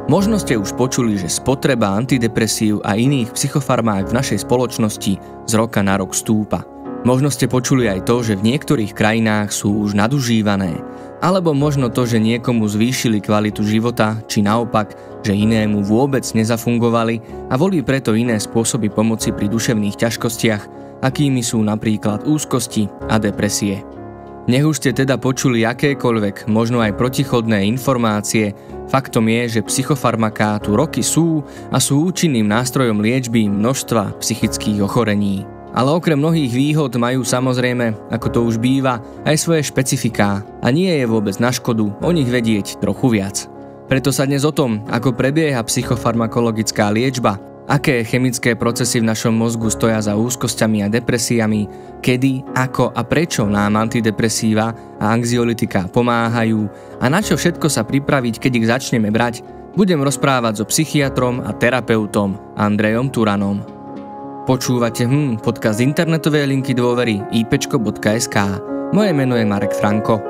Možno ste už počuli, že spotreba antidepresív a iných psychofarmák v našej spoločnosti z roka na rok stúpa. Možno ste počuli aj to, že v niektorých krajinách sú už nadužívané, alebo možno to, že niekomu zvýšili kvalitu života, či naopak, že inému vôbec nezafungovali a volí preto iné spôsoby pomoci pri duševných ťažkostiach, akými sú napríklad úzkosti a depresie. Nech už ste teda počuli akékoľvek, možno aj protichodné informácie, faktom je, že psychofarmaká tu roky sú a sú účinným nástrojom liečby množstva psychických ochorení. Ale okrem mnohých výhod majú samozrejme, ako to už býva, aj svoje špecifiká a nie je vôbec na škodu o nich vedieť trochu viac. Preto sa dnes o tom, ako prebieha psychofarmakologická liečba, aké chemické procesy v našom mozgu stoja za úzkosťami a depresiami, kedy, ako a prečo nám antidepresíva a anxiolitika pomáhajú a na čo všetko sa pripraviť, keď ich začneme brať, budem rozprávať so psychiatrom a terapeutom Andrejom Turanom. Počúvate podcast internetovej linky dôvery ipečko.sk. Moje meno je Marek Franko.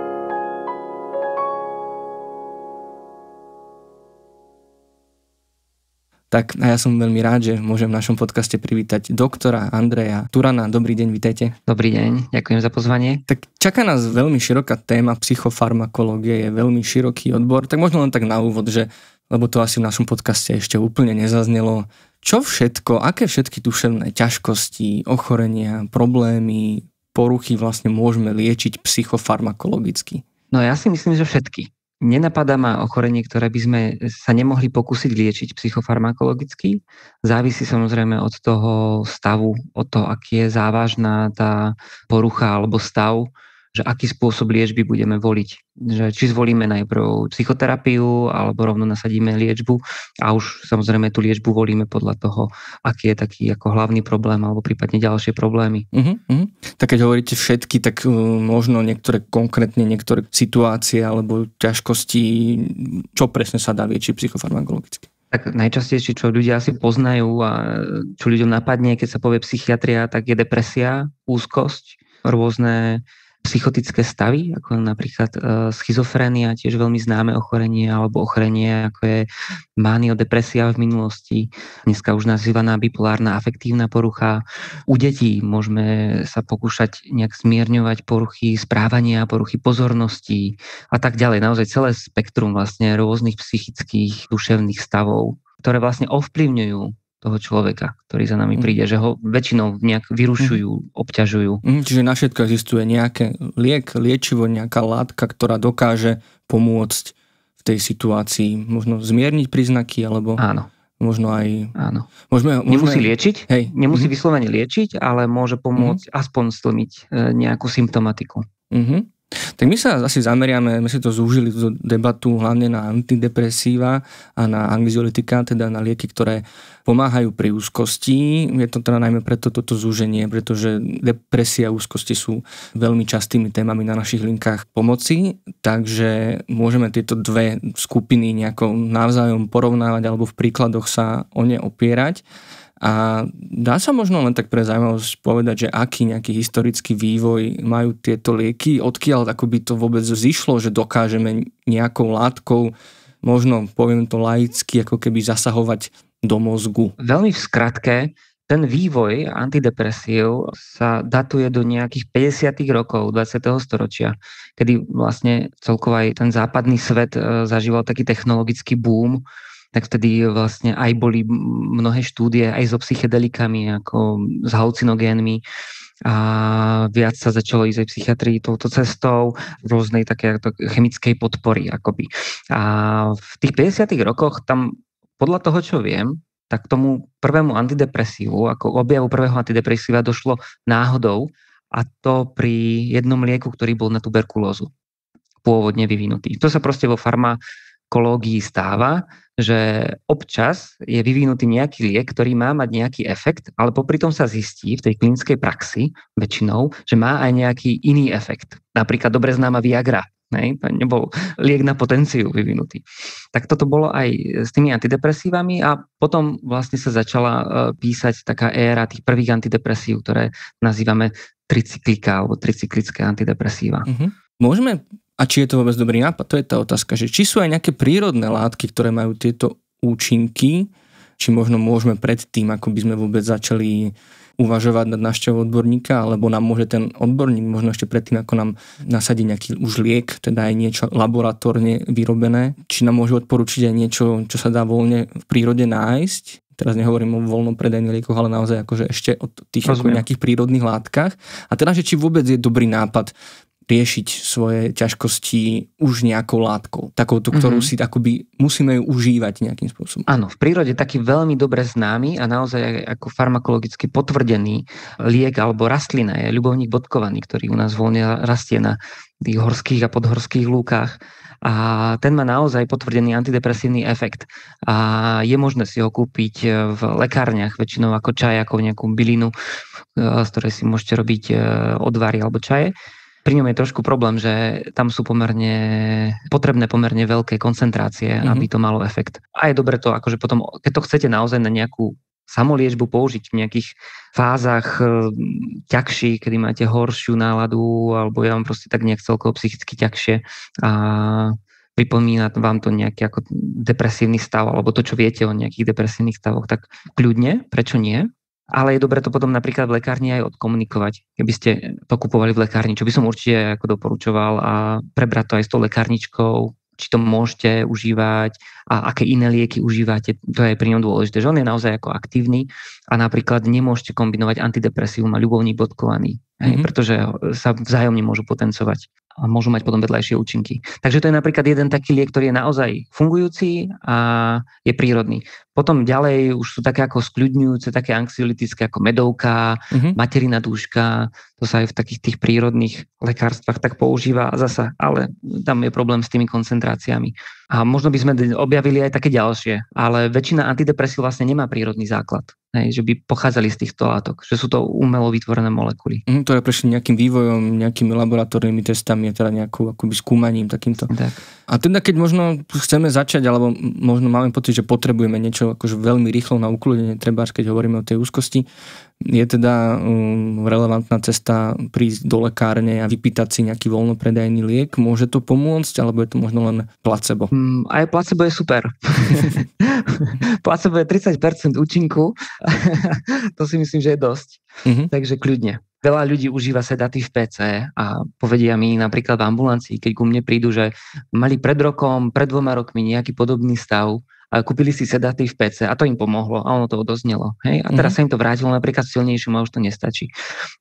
Tak a ja som veľmi rád, že môžem v našom podcaste privítať doktora Andreja Turana. Dobrý deň, vitajte. Dobrý deň, ďakujem za pozvanie. Tak čaká nás veľmi široká téma, psychofarmakológie je veľmi široký odbor, tak možno len tak na úvod, že, lebo to asi v našom podcaste ešte úplne nezaznelo, čo všetko, aké všetky duševné ťažkosti, ochorenia, problémy, poruchy vlastne môžeme liečiť psychofarmakologicky? No ja si myslím, že všetky. Nenapadá ma ochorenie, ktoré by sme sa nemohli pokúsiť liečiť psychofarmakologicky. Závisí samozrejme od toho stavu, od toho, aký je závažná tá porucha alebo stav, že aký spôsob liečby budeme voliť. Že či zvolíme najprv psychoterapiu alebo rovno nasadíme liečbu a už samozrejme tú liečbu volíme podľa toho, aký je taký ako hlavný problém alebo prípadne ďalšie problémy. Tak keď hovoríte všetky, tak možno konkrétne niektoré situácie alebo ťažkosti, čo presne sa dá liečiť psychofarmakologicky? Tak najčastejšie, čo ľudia asi poznajú a čo ľuďom napadne, keď sa povie psychiatria, tak je depresia, úzkosť, rôzne psychotické stavy, ako napríklad schizofrénia, tiež veľmi známe ochorenie, alebo ochorenie, ako je maniodepresia v minulosti, dneska už nazývaná bipolárna afektívna porucha. U detí môžeme sa pokúšať nejak zmierňovať poruchy správania, poruchy pozornosti a tak ďalej. Naozaj celé spektrum vlastne rôznych psychických duševných stavov, ktoré vlastne ovplyvňujú toho človeka, ktorý za nami príde, že ho väčšinou nejak vyrušujú, obťažujú. Čiže na všetko existuje nejaké liečivo, nejaká látka, ktorá dokáže pomôcť v tej situácii, možno zmierniť príznaky, alebo áno. Možno aj... Áno. Nemusí liečiť, nemusí vyslovene liečiť, ale môže pomôcť aspoň stlmiť nejakú symptomatiku. Tak my sa asi zameriame, my si to zúžili tú debatu hlavne na antidepresíva a na anxiolitika, teda na lieky, ktoré pomáhajú pri úzkosti. Je to teda najmä preto toto zúženie, pretože depresia a úzkosti sú veľmi častými témami na našich linkách pomoci, takže môžeme tieto dve skupiny nejako navzájom porovnávať alebo v príkladoch sa o ne opierať. A dá sa možno len tak pre zaujímavosť povedať, že aký nejaký historický vývoj majú tieto lieky, odkiaľ ako by to vôbec zišlo, že dokážeme nejakou látkou, možno poviem to laicky, ako keby zasahovať do mozgu. Veľmi v skratke, ten vývoj antidepresív sa datuje do nejakých 50. rokov 20. storočia, kedy vlastne celkovo aj ten západný svet zažíval taký technologický boom. Tak vtedy vlastne aj boli mnohé štúdie aj so psychedelikami, ako s halucinogénmi a viac sa začalo ísť aj psychiatrii touto cestou rôznej také chemickej podpory akoby. A v tých 50. rokoch tam podľa toho, čo viem, tak tomu prvému antidepresívu, ako objavu prvého antidepresíva došlo náhodou a to pri jednom lieku, ktorý bol na tuberkulózu pôvodne vyvinutý. To sa proste vo farmakológii stáva, že občas je vyvinutý nejaký liek, ktorý má mať nejaký efekt, ale popri tom sa zistí v tej klinickej praxi väčšinou, že má aj nejaký iný efekt. Napríklad dobre známa Viagra. To nebol liek na potenciu vyvinutý. Tak toto bolo aj s tými antidepresívami a potom vlastne sa začala písať taká éra tých prvých antidepresív, ktoré nazývame tricyklika alebo tricyklické antidepresíva. Môžeme, a či je to vôbec dobrý nápad, to je tá otázka, že či sú aj nejaké prírodné látky, ktoré majú tieto účinky, či možno môžeme predtým, ako by sme vôbec začali uvažovať nad návštevou odborníka, alebo nám môže ten odborník možno ešte predtým, ako nám nasadí nejaký už liek, teda aj niečo laboratórne vyrobené, či nám môže odporučiť aj niečo, čo sa dá voľne v prírode nájsť. Teraz nehovorím o voľnom predajných liekoch, ale naozaj akože ešte o tých ako nejakých prírodných látkach. A teda, že či vôbec je dobrý nápad riešiť svoje ťažkosti už nejakou látkou. Takouto, ktorú si akoby musíme ju užívať nejakým spôsobom. Áno, v prírode taký veľmi dobre známy a naozaj ako farmakologicky potvrdený liek alebo rastlina je ľubovník bodkovaný, ktorý u nás voľne rastie na tých horských a podhorských lúkach. A ten má naozaj potvrdený antidepresívny efekt. A je možné si ho kúpiť v lekárniach, väčšinou ako čaj, ako nejakú bylinu, z ktorej si môžete robiť odvary alebo čaje. Pri ňom je trošku problém, že tam sú potrebné pomerne veľké koncentrácie, aby to malo efekt. A je dobre to, akože potom, keď to chcete naozaj na nejakú samoliečbu použiť v nejakých fázach ťažší, kedy máte horšiu náladu, alebo ja vám proste tak nejak celkovo psychicky ťažšie a pripomína vám to nejaký ako depresívny stav, alebo to, čo viete o nejakých depresívnych stavoch, tak kľudne, prečo nie? Ale je dobre to potom napríklad v lekárni aj odkomunikovať, keby ste to kupovali v lekárni, čo by som určite ako doporučoval a prebrať to aj s tou lekárničkou, či to môžete užívať a aké iné lieky užívate, to je pri ňom dôležité, že on je naozaj ako aktívny a napríklad nemôžete kombinovať antidepresívum a ľubovník bodkovaný, pretože sa vzájomne môžu potencovať a môžu mať potom vedľajšie účinky. Takže to je napríklad jeden taký liek, ktorý je naozaj fungujúci a je prírodný. Potom ďalej už sú také ako skľudňujúce, také anxiolytické ako medovka, materina dúška, to sa aj v takých tých prírodných lekárstvách tak používa zasa, ale tam je problém s tými koncentráciami. A možno by sme objavili aj také ďalšie, ale väčšina antidepresív vlastne nemá prírodný základ, že by pochádzali z týchto látok, že sú to umelo vytvorené molekuly. Ktoré prešli nejakým vývojom, nejakými laboratórnymi testami, teda nejakou akoby skúmaním takýmto. Tak. A teda keď možno chceme začať, alebo možno máme pocit, že potrebujeme niečo akože veľmi rýchlo na ukludenie, trebárs, keď hovoríme o tej úzkosti, je teda relevantná cesta prísť do lekárne a vypýtať si nejaký voľnopredajný liek. Môže to pomôcť, alebo je to možno len placebo? Aj placebo je super. Placebo je 30% účinku. To si myslím, že je dosť. Takže kľudne. Veľa ľudí užíva sedatív PC a povedia mi napríklad v ambulancii, keď ku mne prídu, že mali pred rokom, pred 2 rokmi nejaký podobný stav a kúpili si sedatív PC a to im pomohlo a ono to odoznelo. Hej? A teraz sa im to vrátilo napríklad silnejším a už to nestačí.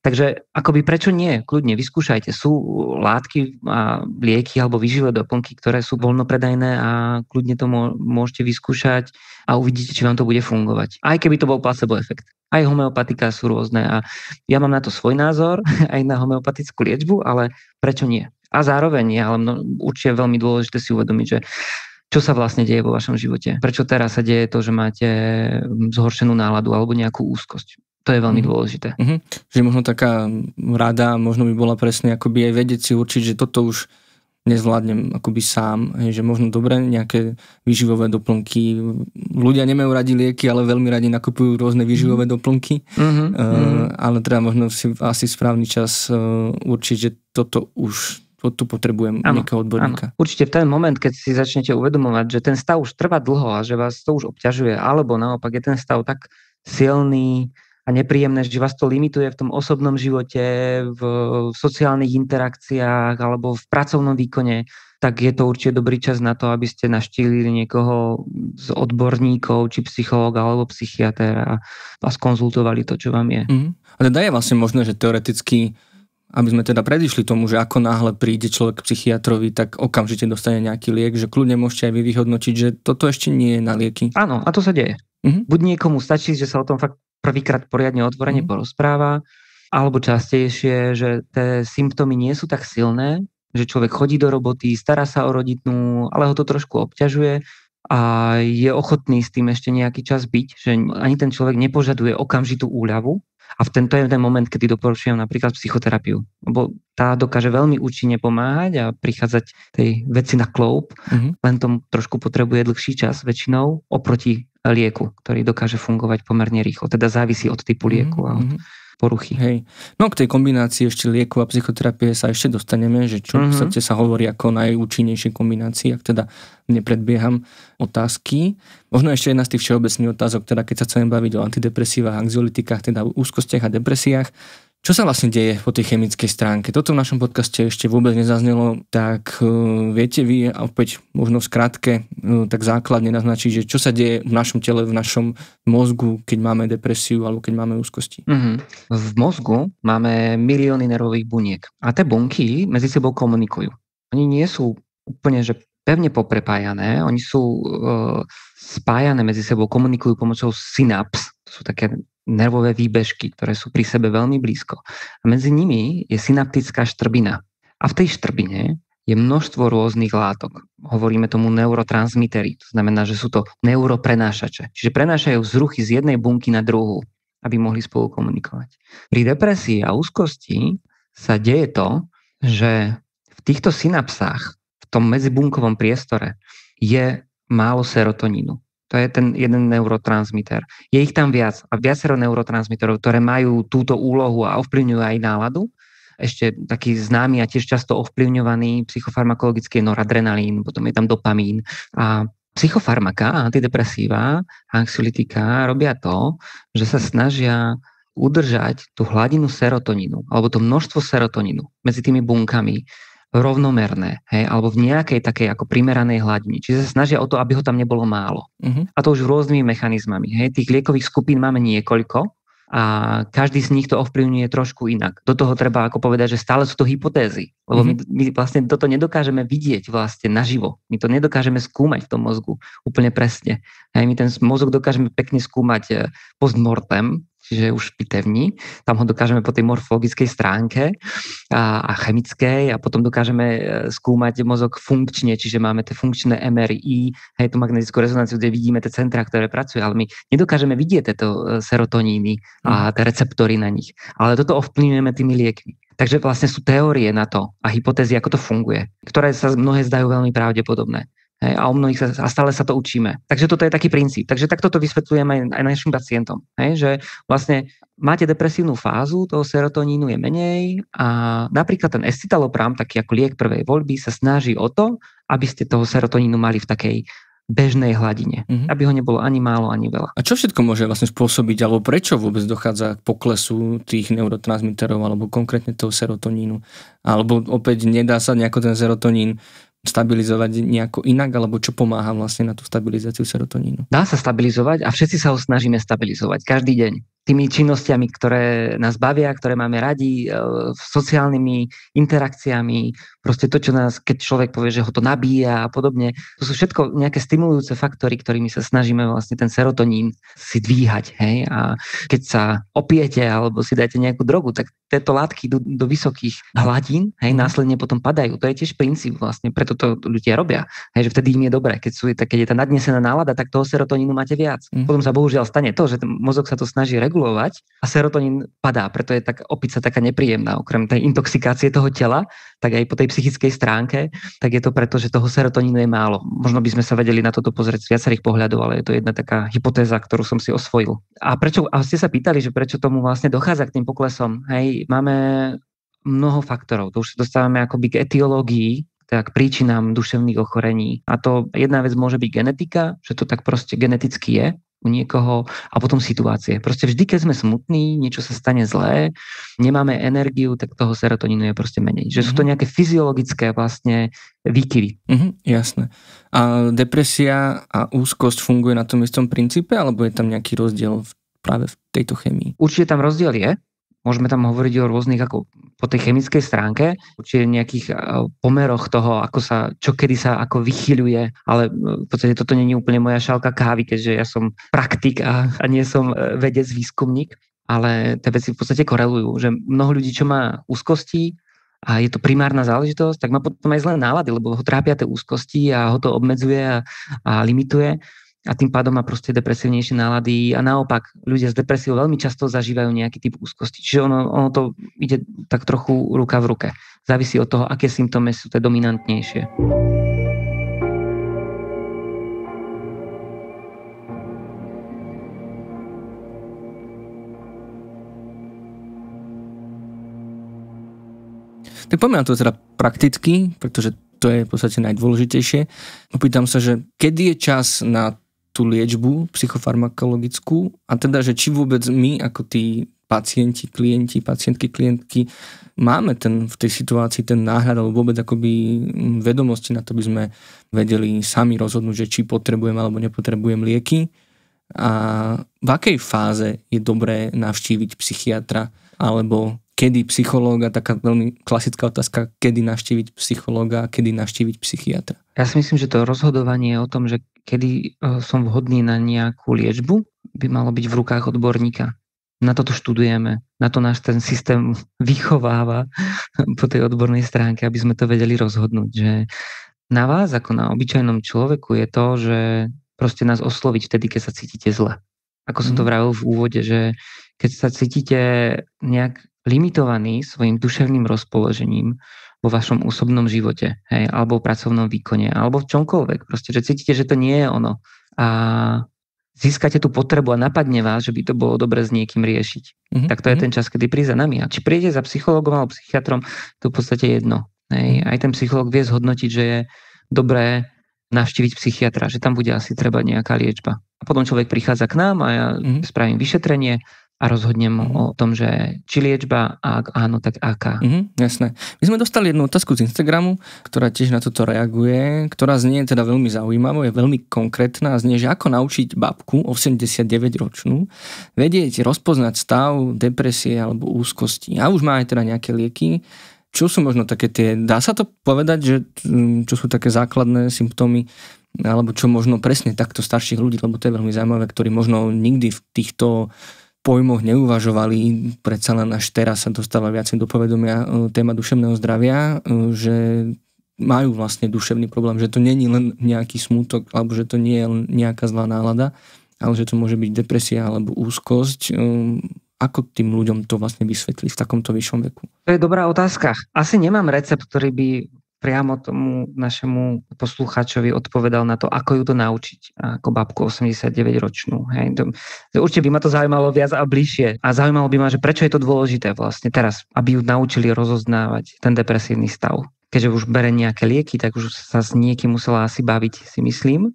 Takže akoby prečo nie? Kľudne vyskúšajte. Sú látky a lieky alebo výživé doplnky, ktoré sú voľnopredajné a kľudne to môžete vyskúšať a uvidíte, či vám to bude fungovať. Aj keby to bol placebo efekt. Aj homeopatika sú rôzne a ja mám na to svoj názor, aj na homeopatickú liečbu, ale prečo nie? A zároveň je, ale určite je veľmi dôležité si uvedomiť, že čo sa vlastne deje vo vašom živote. Prečo teraz sa deje to, že máte zhoršenú náladu alebo nejakú úzkosť. To je veľmi dôležité. Že možno taká rada, možno by bola presne akoby aj vedieť si určiť, že toto už nezvládnem akoby sám, že možno dobre nejaké výživové doplnky. Ľudia nemajú radi lieky, ale veľmi radi nakupujú rôzne výživové doplnky. Ale treba možno si asi správny čas určiť, že toto už tu potrebujem nejakého odborníka. Áno. Určite v ten moment, keď si začnete uvedomovať, že ten stav už trvá dlho a že vás to už obťažuje, alebo naopak je ten stav tak silný a nepríjemné, že vás to limituje v tom osobnom živote, v sociálnych interakciách alebo v pracovnom výkone, tak je to určite dobrý čas na to, aby ste navštívili niekoho z odborníkov, či psychológa alebo psychiatéra a skonzultovali to, čo vám je. A teda je vlastne možné, že teoreticky, aby sme teda predišli tomu, že ako náhle príde človek k psychiatrovi, tak okamžite dostane nejaký liek, že kľudne môžete aj vy vyhodnotiť, že toto ešte nie je na lieky. Áno, a to sa deje. Buď niekomu stačí, že sa o tom fakt prvýkrát poriadne otvorene porozpráva, alebo častejšie, že tie symptómy nie sú tak silné, že človek chodí do roboty, stará sa o rodinu, ale ho to trošku obťažuje a je ochotný s tým ešte nejaký čas byť, že ani ten človek nepožaduje okamžitú úľavu. A to je ten moment, kedy doporučujem napríklad psychoterapiu. Lebo tá dokáže veľmi účinne pomáhať a prichádzať tej veci na kĺub, len tom trošku potrebuje dlhší čas väčšinou oproti lieku, ktorý dokáže fungovať pomerne rýchlo. Teda závisí od typu lieku a od poruchy. Hej. No k tej kombinácii ešte lieku a psychoterapie sa ešte dostaneme, že čo v podstate sa hovorí ako najúčinnejšie kombinácie, ak teda nepredbieham otázky. Možno ešte jedna z tých všeobecných otázok, teda keď sa chceme baviť o antidepresívach, anxiolytikách, teda úzkostiach a depresiách. Čo sa vlastne deje po tej chemickej stránke? Toto v našom podcaste ešte vôbec nezaznelo, tak viete vy, a opäť možno v skratke, tak základne naznačiť, že čo sa deje v našom tele, v našom mozgu, keď máme depresiu alebo keď máme úzkosti? V mozgu máme milióny nervových buniek a tie bunky medzi sebou komunikujú. Oni nie sú úplne že pevne poprepájané, oni sú spájané medzi sebou, komunikujú pomocou synaps, to sú také nervové výbežky, ktoré sú pri sebe veľmi blízko. A medzi nimi je synaptická štrbina. A v tej štrbine je množstvo rôznych látok. Hovoríme tomu neurotransmitery. To znamená, že sú to neuroprenášače. Čiže prenášajú vzruchy z jednej bunky na druhú, aby mohli spolu komunikovať. Pri depresii a úzkosti sa deje to, že v týchto synapsách, v tom medzibunkovom priestore, je málo serotonínu. To je ten jeden neurotransmiter. Je ich tam viac a viacero neurotransmiterov, ktoré majú túto úlohu a ovplyvňujú aj náladu. Ešte taký známy a tiež často ovplyvňovaný psychofarmakologický noradrenalín, potom je tam dopamín. A psychofarmaka, antidepresíva, anxiolytika robia to, že sa snažia udržať tú hladinu serotonínu alebo to množstvo serotonínu medzi tými bunkami rovnomerné, hej, alebo v nejakej takej ako primeranej hladine. Čiže sa snažia o to, aby ho tam nebolo málo. A to už rôznymi mechanizmami. Hej. Tých liekových skupín máme niekoľko a každý z nich to ovplyvňuje trošku inak. Do toho treba ako povedať, že stále sú to hypotézy, lebo my vlastne toto nedokážeme vidieť vlastne naživo. My to nedokážeme skúmať v tom mozgu úplne presne. Hej, my ten mozog dokážeme pekne skúmať postmortem, čiže už pitevní. Tam ho dokážeme po tej morfologickej stránke a chemickej a potom dokážeme skúmať mozog funkčne, čiže máme tie funkčné MRI, hej, tú magnetickú rezonanciu, kde vidíme tie centrá, ktoré pracujú, ale my nedokážeme vidieť tieto serotoníny a tie receptory na nich. Ale toto ovplyvňujeme tými liekmi. Takže vlastne sú teórie na to a hypotézy, ako to funguje, ktoré sa mnohé zdajú veľmi pravdepodobné. Hej, a o mnohých a stále sa to učíme. Takže toto je taký princíp. Takže takto to vysvetľujeme aj našim pacientom. Hej, že vlastne máte depresívnu fázu, toho serotonínu je menej a napríklad ten escitalopram, taký ako liek prvej voľby, sa snaží o to, aby ste toho serotonínu mali v takej bežnej hladine. Aby ho nebolo ani málo, ani veľa. A čo všetko môže vlastne spôsobiť, alebo prečo vôbec dochádza k poklesu tých neurotransmiterov, alebo konkrétne toho serotonínu? Alebo opäť nedá sa nejako ten serotonín stabilizovať nejako inak, alebo čo pomáha vlastne na tú stabilizáciu serotonínu? Dá sa stabilizovať a všetci sa ho snažíme stabilizovať každý deň. Tými činnostiami, ktoré nás bavia, ktoré máme radi, sociálnymi interakciami, proste to, čo nás, keď človek povie, že ho to nabíja a podobne. To sú všetko nejaké stimulujúce faktory, ktorými sa snažíme vlastne ten serotonín si dvíhať. Hej? A keď sa opijete alebo si dáte nejakú drogu, tak tieto látky idú do vysokých hladín, hej, následne potom padajú. To je tiež princíp vlastne, preto to ľudia robia. Hej, že vtedy im je dobré. Keď je tá nadnesená nálada, tak toho serotonínu máte viac. Potom sa bohužiaľ stane to, že ten mozog sa to snaží regulovať a serotonín padá. Preto je tak opica taká nepríjemná. Okrem tej intoxikácie toho tela, tak aj po tej psychickej stránke, tak je to preto, že toho serotonínu je málo. Možno by sme sa vedeli na toto pozrieť z viacerých pohľadov, ale je to jedna taká hypotéza, ktorú som si osvojil. A ste sa pýtali, že prečo tomu vlastne dochádza k tým poklesom? Hej, máme mnoho faktorov. To už sa dostávame akoby k etiológii, teda k príčinám duševných ochorení. A to jedna vec môže byť genetika, že to tak proste geneticky je u niekoho, a potom situácie. Proste vždy, keď sme smutní, niečo sa stane zlé, nemáme energiu, tak toho serotonínu je proste menej. Že sú to nejaké fyziologické vlastne výkyvy. Jasné. A depresia a úzkosť funguje na tom istom princípe, alebo je tam nejaký rozdiel práve v tejto chémii? Určite tam rozdiel je. Môžeme tam hovoriť o rôznych, ako po tej chemickej stránke, určite nejakých pomeroch toho, čo kedy sa ako vychyľuje, ale v podstate toto nie je úplne moja šálka kávy, keďže ja som praktik a nie som vedec, výskumník, ale tie veci v podstate korelujú, že mnoho ľudí, čo má úzkosti a je to primárna záležitosť, tak má potom aj zlé nálady, lebo ho trápia tie úzkosti a ho to obmedzuje a limituje. A tým pádom má proste depresívnejšie nálady a naopak ľudia s depresiou veľmi často zažívajú nejaký typ úzkosti. Čiže ono to ide tak trochu ruka v ruke. Závisí od toho, aké symptómy sú tie dominantnejšie. Tak poďme na to teda prakticky, pretože to je v podstate najdôležitejšie. Opýtam sa, že kedy je čas na tú liečbu psychofarmakologickú a teda, že či vôbec my ako tí pacienti, klienti, pacientky, klientky máme v tej situácii ten náhľad alebo vôbec akoby vedomosti na to, by sme vedeli sami rozhodnúť, že či potrebujem alebo nepotrebujem lieky a v akej fáze je dobré navštíviť psychiatra alebo kedy psychológa, taká veľmi klasická otázka, kedy navštíviť psychológa a kedy navštíviť psychiatra. Ja si myslím, že to rozhodovanie o tom, že kedy som vhodný na nejakú liečbu, by malo byť v rukách odborníka. Na toto študujeme, na to náš ten systém vychováva po tej odbornej stránke, aby sme to vedeli rozhodnúť. Že na vás, ako na obyčajnom človeku, je to, že proste nás osloviť vtedy, keď sa cítite zle. Ako som to vravil v úvode, že keď sa cítite nejak limitovaný svojim duševným rozpoložením vo vašom osobnom živote, hej, alebo v pracovnom výkone, alebo v čomkoľvek. Proste, že cítite, že to nie je ono. A získate tú potrebu a napadne vás, že by to bolo dobre s niekým riešiť. Tak to je ten čas, kedy príde za nami. A či príde za psychologom alebo psychiatrom, to v podstate jedno. Hej. Aj ten psychológ vie zhodnotiť, že je dobré navštíviť psychiatra, že tam bude asi treba nejaká liečba. A potom človek prichádza k nám a ja spravím vyšetrenie a rozhodnem o tom, že či liečba, a ak áno, tak aká. Jasné. My sme dostali jednu otázku z Instagramu, ktorá tiež na toto reaguje, ktorá znie teda veľmi zaujímavá, je veľmi konkrétna a znie, že ako naučiť babku 89-ročnú vedieť rozpoznať stav depresie alebo úzkosti. A už má aj teda nejaké lieky. Čo sú možno také tie, dá sa to povedať, že čo sú také základné symptómy, alebo čo možno presne takto starších ľudí, lebo to je veľmi zaujímavé, ktorí možno nikdy v týchto pojmoch neuvažovali, predsa len až teraz sa dostáva viacej do povedomia téma duševného zdravia, že majú vlastne duševný problém, že to nie je len nejaký smútok, alebo že to nie je len nejaká zlá nálada, ale že to môže byť depresia alebo úzkosť. Ako tým ľuďom to vlastne vysvetliť v takomto vyššom veku? To je dobrá otázka. Asi nemám recept, ktorý by priamo tomu našemu poslucháčovi odpovedal na to, ako ju to naučiť, ako babku 89-ročnú. Hej. Určite by ma to zaujímalo viac a bližšie. A zaujímalo by ma, že prečo je to dôležité vlastne teraz, aby ju naučili rozoznávať ten depresívny stav. Keďže už bere nejaké lieky, tak už sa s niekým musela asi baviť, si myslím,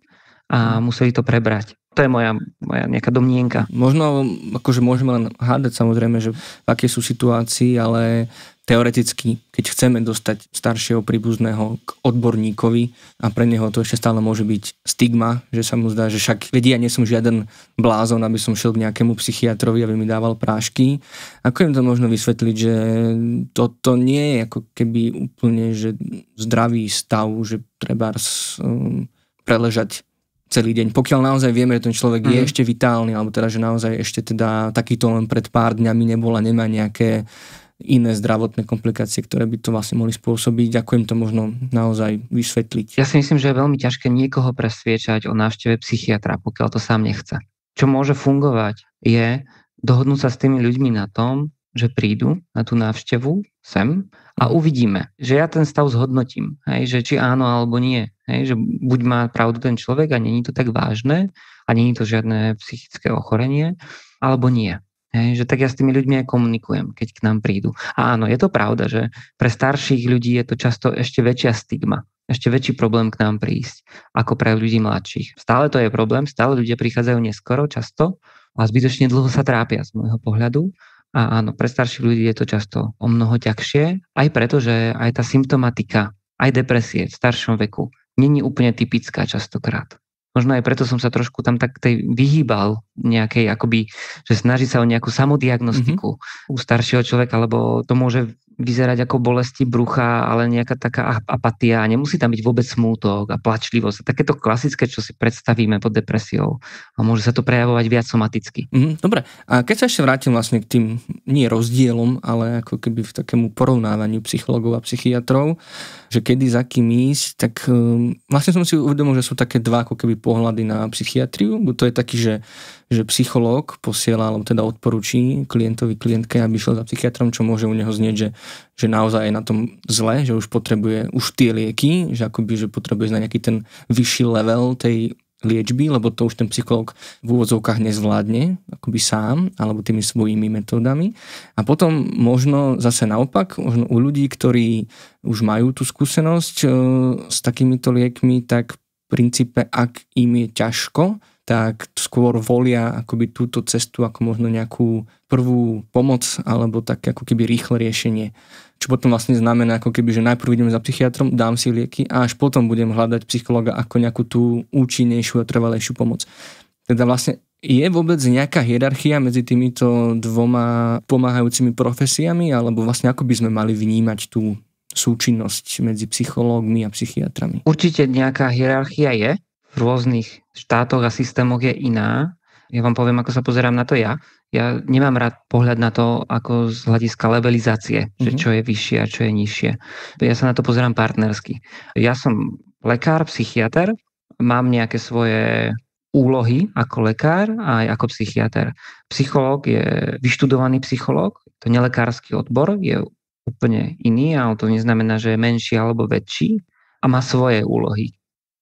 a museli to prebrať. To je moja nejaká domnienka. Možno, akože môžeme len hádať samozrejme, že v akej sú situácii, ale teoreticky, keď chceme dostať staršieho príbuzného k odborníkovi a pre neho to ešte stále môže byť stigma, že sa mu zdá, že však vedia, nie som žiaden blázon, aby som šiel k nejakému psychiatrovi, aby mi dával prášky. Ako im to možno vysvetliť, že toto nie je ako keby úplne že zdravý stav, že treba preležať celý deň. Pokiaľ naozaj vieme, že ten človek je ešte vitálny, alebo teda, že naozaj ešte teda takýto len pred pár dňami nebol a nemá nejaké iné zdravotné komplikácie, ktoré by to vlastne mohli spôsobiť. Ako im to možno naozaj vysvetliť? Ja si myslím, že je veľmi ťažké niekoho presviečať o návšteve psychiatra, pokiaľ to sám nechce. Čo môže fungovať, je dohodnúť sa s tými ľuďmi na tom, že prídu na tú návštevu sem a uvidíme, že ja ten stav zhodnotím, hej, že či áno alebo nie. Hej, že buď má pravdu ten človek a není to tak vážne a není to žiadne psychické ochorenie, alebo nie. Hej, že tak ja s tými ľuďmi aj komunikujem, keď k nám prídu. A áno, je to pravda, že pre starších ľudí je to často ešte väčšia stigma, ešte väčší problém k nám prísť, ako pre ľudí mladších. Stále to je problém, stále ľudia prichádzajú neskoro, často a zbytočne dlho sa trápia z môjho pohľadu. A áno, pre starších ľudí je to často o mnoho ťažšie, aj preto, že aj tá symptomatika, aj depresie v staršom veku není úplne typická častokrát. Možno aj preto som sa trošku tam tak vyhýbal nejakej, akoby, že snaží sa o nejakú samodiagnostiku u staršieho človeka, lebo to môže vyzerať ako bolesti brucha, ale nejaká taká apatia. Nemusí tam byť vôbec smútok a plačlivosť. Takéto klasické, čo si predstavíme pod depresiou. A môže sa to prejavovať viac somaticky. Dobre. A keď sa ešte vrátim vlastne k tým nie rozdielom, ale ako keby v takému porovnávaniu psychológov a psychiatrov, že kedy za kým ísť, tak vlastne som si uvedomil, že sú také dva ako keby pohľady na psychiatriu. To je taký, že psychológ posiela, alebo teda odporúči klientke, aby šiel za psychiatrom, čo môže u neho znieť, že naozaj je na tom zle, že už potrebuje už tie lieky, že akoby, že potrebuje na nejaký ten vyšší level tej liečby, lebo to už ten psychológ v úvodzovkách nezvládne akoby sám, alebo tými svojimi metódami. A potom možno zase naopak, možno u ľudí, ktorí už majú tú skúsenosť s takýmito liekmi, tak v princípe, ak im je ťažko, tak skôr volia akoby túto cestu ako možno nejakú prvú pomoc alebo tak ako keby rýchle riešenie. Čo potom vlastne znamená ako keby, že najprv idem za psychiatrom, dám si lieky a až potom budem hľadať psychologa ako nejakú tú účinnejšiu a trvalejšiu pomoc. Teda vlastne je vôbec nejaká hierarchia medzi týmito dvoma pomáhajúcimi profesiami alebo vlastne ako by sme mali vnímať tú súčinnosť medzi psychológmi a psychiatrami? Určite nejaká hierarchia je. V rôznych štátoch a systémoch je iná. Ja vám poviem, ako sa pozerám na to ja. Ja nemám rád pohľad na to, ako z hľadiska levelizácie, že čo je vyššie a čo je nižšie. Ja sa na to pozerám partnersky. Ja som lekár, psychiater, mám nejaké svoje úlohy ako lekár a aj ako psychiater. Psychológ je vyštudovaný psychológ, to nelekársky odbor, je úplne iný, ale to neznamená, že je menší alebo väčší a má svoje úlohy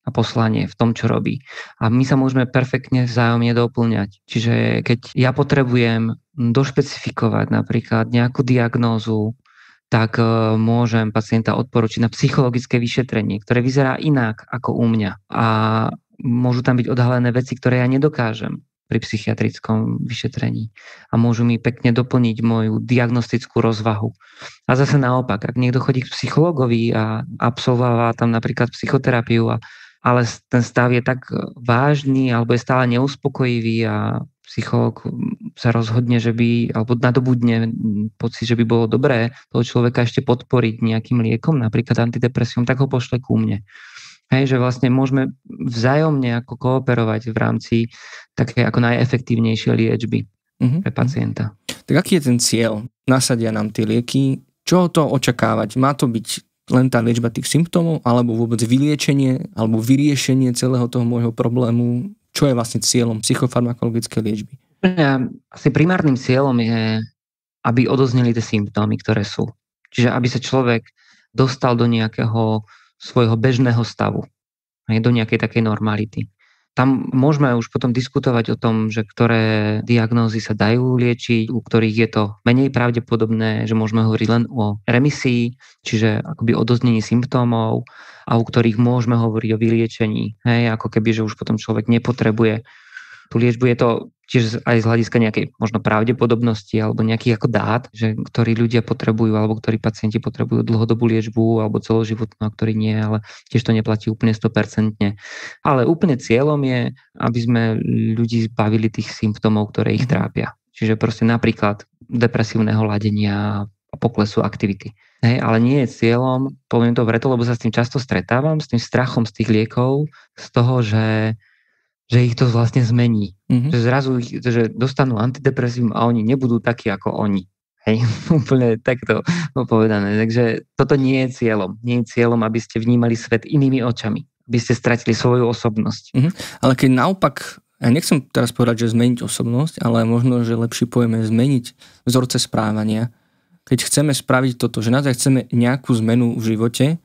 a poslanie v tom, čo robí. A my sa môžeme perfektne vzájomne doplňať. Čiže keď ja potrebujem došpecifikovať napríklad nejakú diagnózu, tak môžem pacienta odporučiť na psychologické vyšetrenie, ktoré vyzerá inak ako u mňa. A môžu tam byť odhalené veci, ktoré ja nedokážem pri psychiatrickom vyšetrení. A môžu mi pekne doplniť moju diagnostickú rozvahu. A zase naopak, ak niekto chodí k psychologovi a absolvováva tam napríklad psychoterapiu, ale ten stav je tak vážny alebo je stále neuspokojivý a psychológ sa rozhodne, že by, alebo nadobudne pocit, že by bolo dobré toho človeka ešte podporiť nejakým liekom, napríklad antidepresium, tak ho pošle ku mne. Hej, že vlastne môžeme vzájomne ako kooperovať v rámci také ako najefektívnejšie liečby pre pacienta. Tak aký je ten cieľ? Nasadia nám tie lieky. Čo to očakávať? Má to byť len tá liečba tých symptómov, alebo vôbec vyliečenie, alebo vyriešenie celého toho môjho problému? Čo je vlastne cieľom psychofarmakologickej liečby? Asi primárnym cieľom je, aby odozneli tie symptómy, ktoré sú. Čiže aby sa človek dostal do nejakého svojho bežného stavu, do nejakej takej normality. Tam môžeme už potom diskutovať o tom, že ktoré diagnózy sa dajú liečiť, u ktorých je to menej pravdepodobné, že môžeme hovoriť len o remisii, čiže akoby odoznení symptómov, a u ktorých môžeme hovoriť o vyliečení. Hej, ako keby, že už potom človek nepotrebuje tú liečbu. Je to tiež aj z hľadiska nejakej možno pravdepodobnosti alebo nejakých ako dát, že ktorí ľudia potrebujú alebo ktorí pacienti potrebujú dlhodobú liečbu alebo celoživotnú, a ktorí nie, ale tiež to neplatí úplne 100%. Ale úplne cieľom je, aby sme ľudí zbavili tých symptómov, ktoré ich trápia. Čiže proste napríklad depresívneho ladenia a poklesu aktivity. Hej, ale nie je cieľom, poviem to preto, lebo sa s tým často stretávam, s tým strachom z tých liekov, z toho, že ich to vlastne zmení. Že zrazu že dostanú antidepresívum a oni nebudú takí ako oni. Hej, úplne takto povedané. Takže toto nie je cieľom. Nie je cieľom, aby ste vnímali svet inými očami. Aby ste stratili svoju osobnosť. Ale keď naopak, ja nechcem teraz povedať, že zmeniť osobnosť, ale možno, že lepšie povieme zmeniť vzorce správania. Keď chceme spraviť toto, že naozaj chceme nejakú zmenu v živote,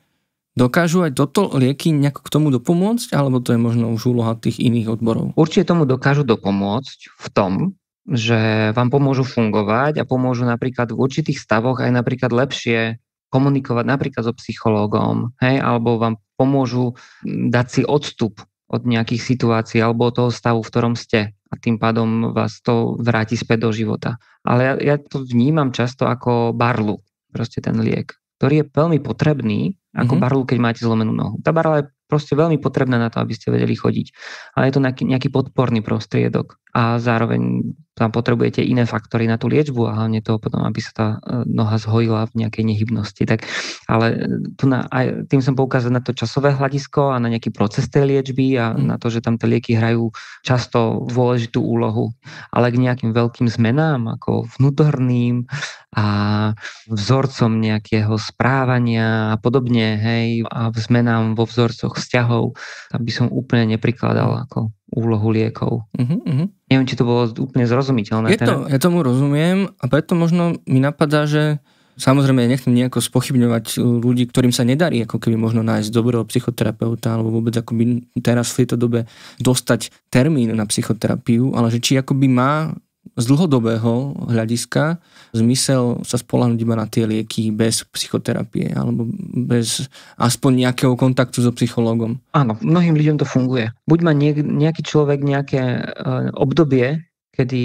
dokážu aj toto lieky nejako k tomu dopomôcť, alebo to je možno už úloha tých iných odborov? Určite tomu dokážu dopomôcť v tom, že vám pomôžu fungovať a pomôžu napríklad v určitých stavoch aj napríklad lepšie komunikovať napríklad so psychológom, hej, alebo vám pomôžu dať si odstup od nejakých situácií alebo od toho stavu, v ktorom ste. A tým pádom vás to vráti späť do života. Ale ja to vnímam často ako barlu, proste ten liek, ktorý je veľmi potrebný, ako barlu, keď máte zlomenú nohu. Tá barla je proste veľmi potrebná na to, aby ste vedeli chodiť. Ale je to nejaký podporný prostriedok. A zároveň tam potrebujete iné faktory na tú liečbu a hlavne to potom, aby sa tá noha zhojila v nejakej nehybnosti. Ale aj tým som poukázal na to časové hľadisko a na nejaký proces tej liečby a na to, že tam tie lieky hrajú často dôležitú úlohu. Ale k nejakým veľkým zmenám, ako vnútorným a vzorcom nejakého správania a podobne, hej, a zmenám vo vzorcoch vzťahov, tam by som úplne neprikladal ako úlohu liekov. Neviem, či to bolo úplne zrozumiteľné. Ja tomu rozumiem a preto možno mi napadá, že Samozrejme, nechcem nejako spochybňovať ľudí, ktorým sa nedarí ako keby možno nájsť dobrého psychoterapeuta alebo vôbec akoby teraz v tejto dobe dostať termín na psychoterapiu, ale že či akoby má z dlhodobého hľadiska zmysel sa spoľahnúť iba na tie lieky bez psychoterapie alebo bez aspoň nejakého kontaktu so psychológom. Áno, mnohým ľuďom to funguje. Buď má nejaký človek nejaké obdobie, kedy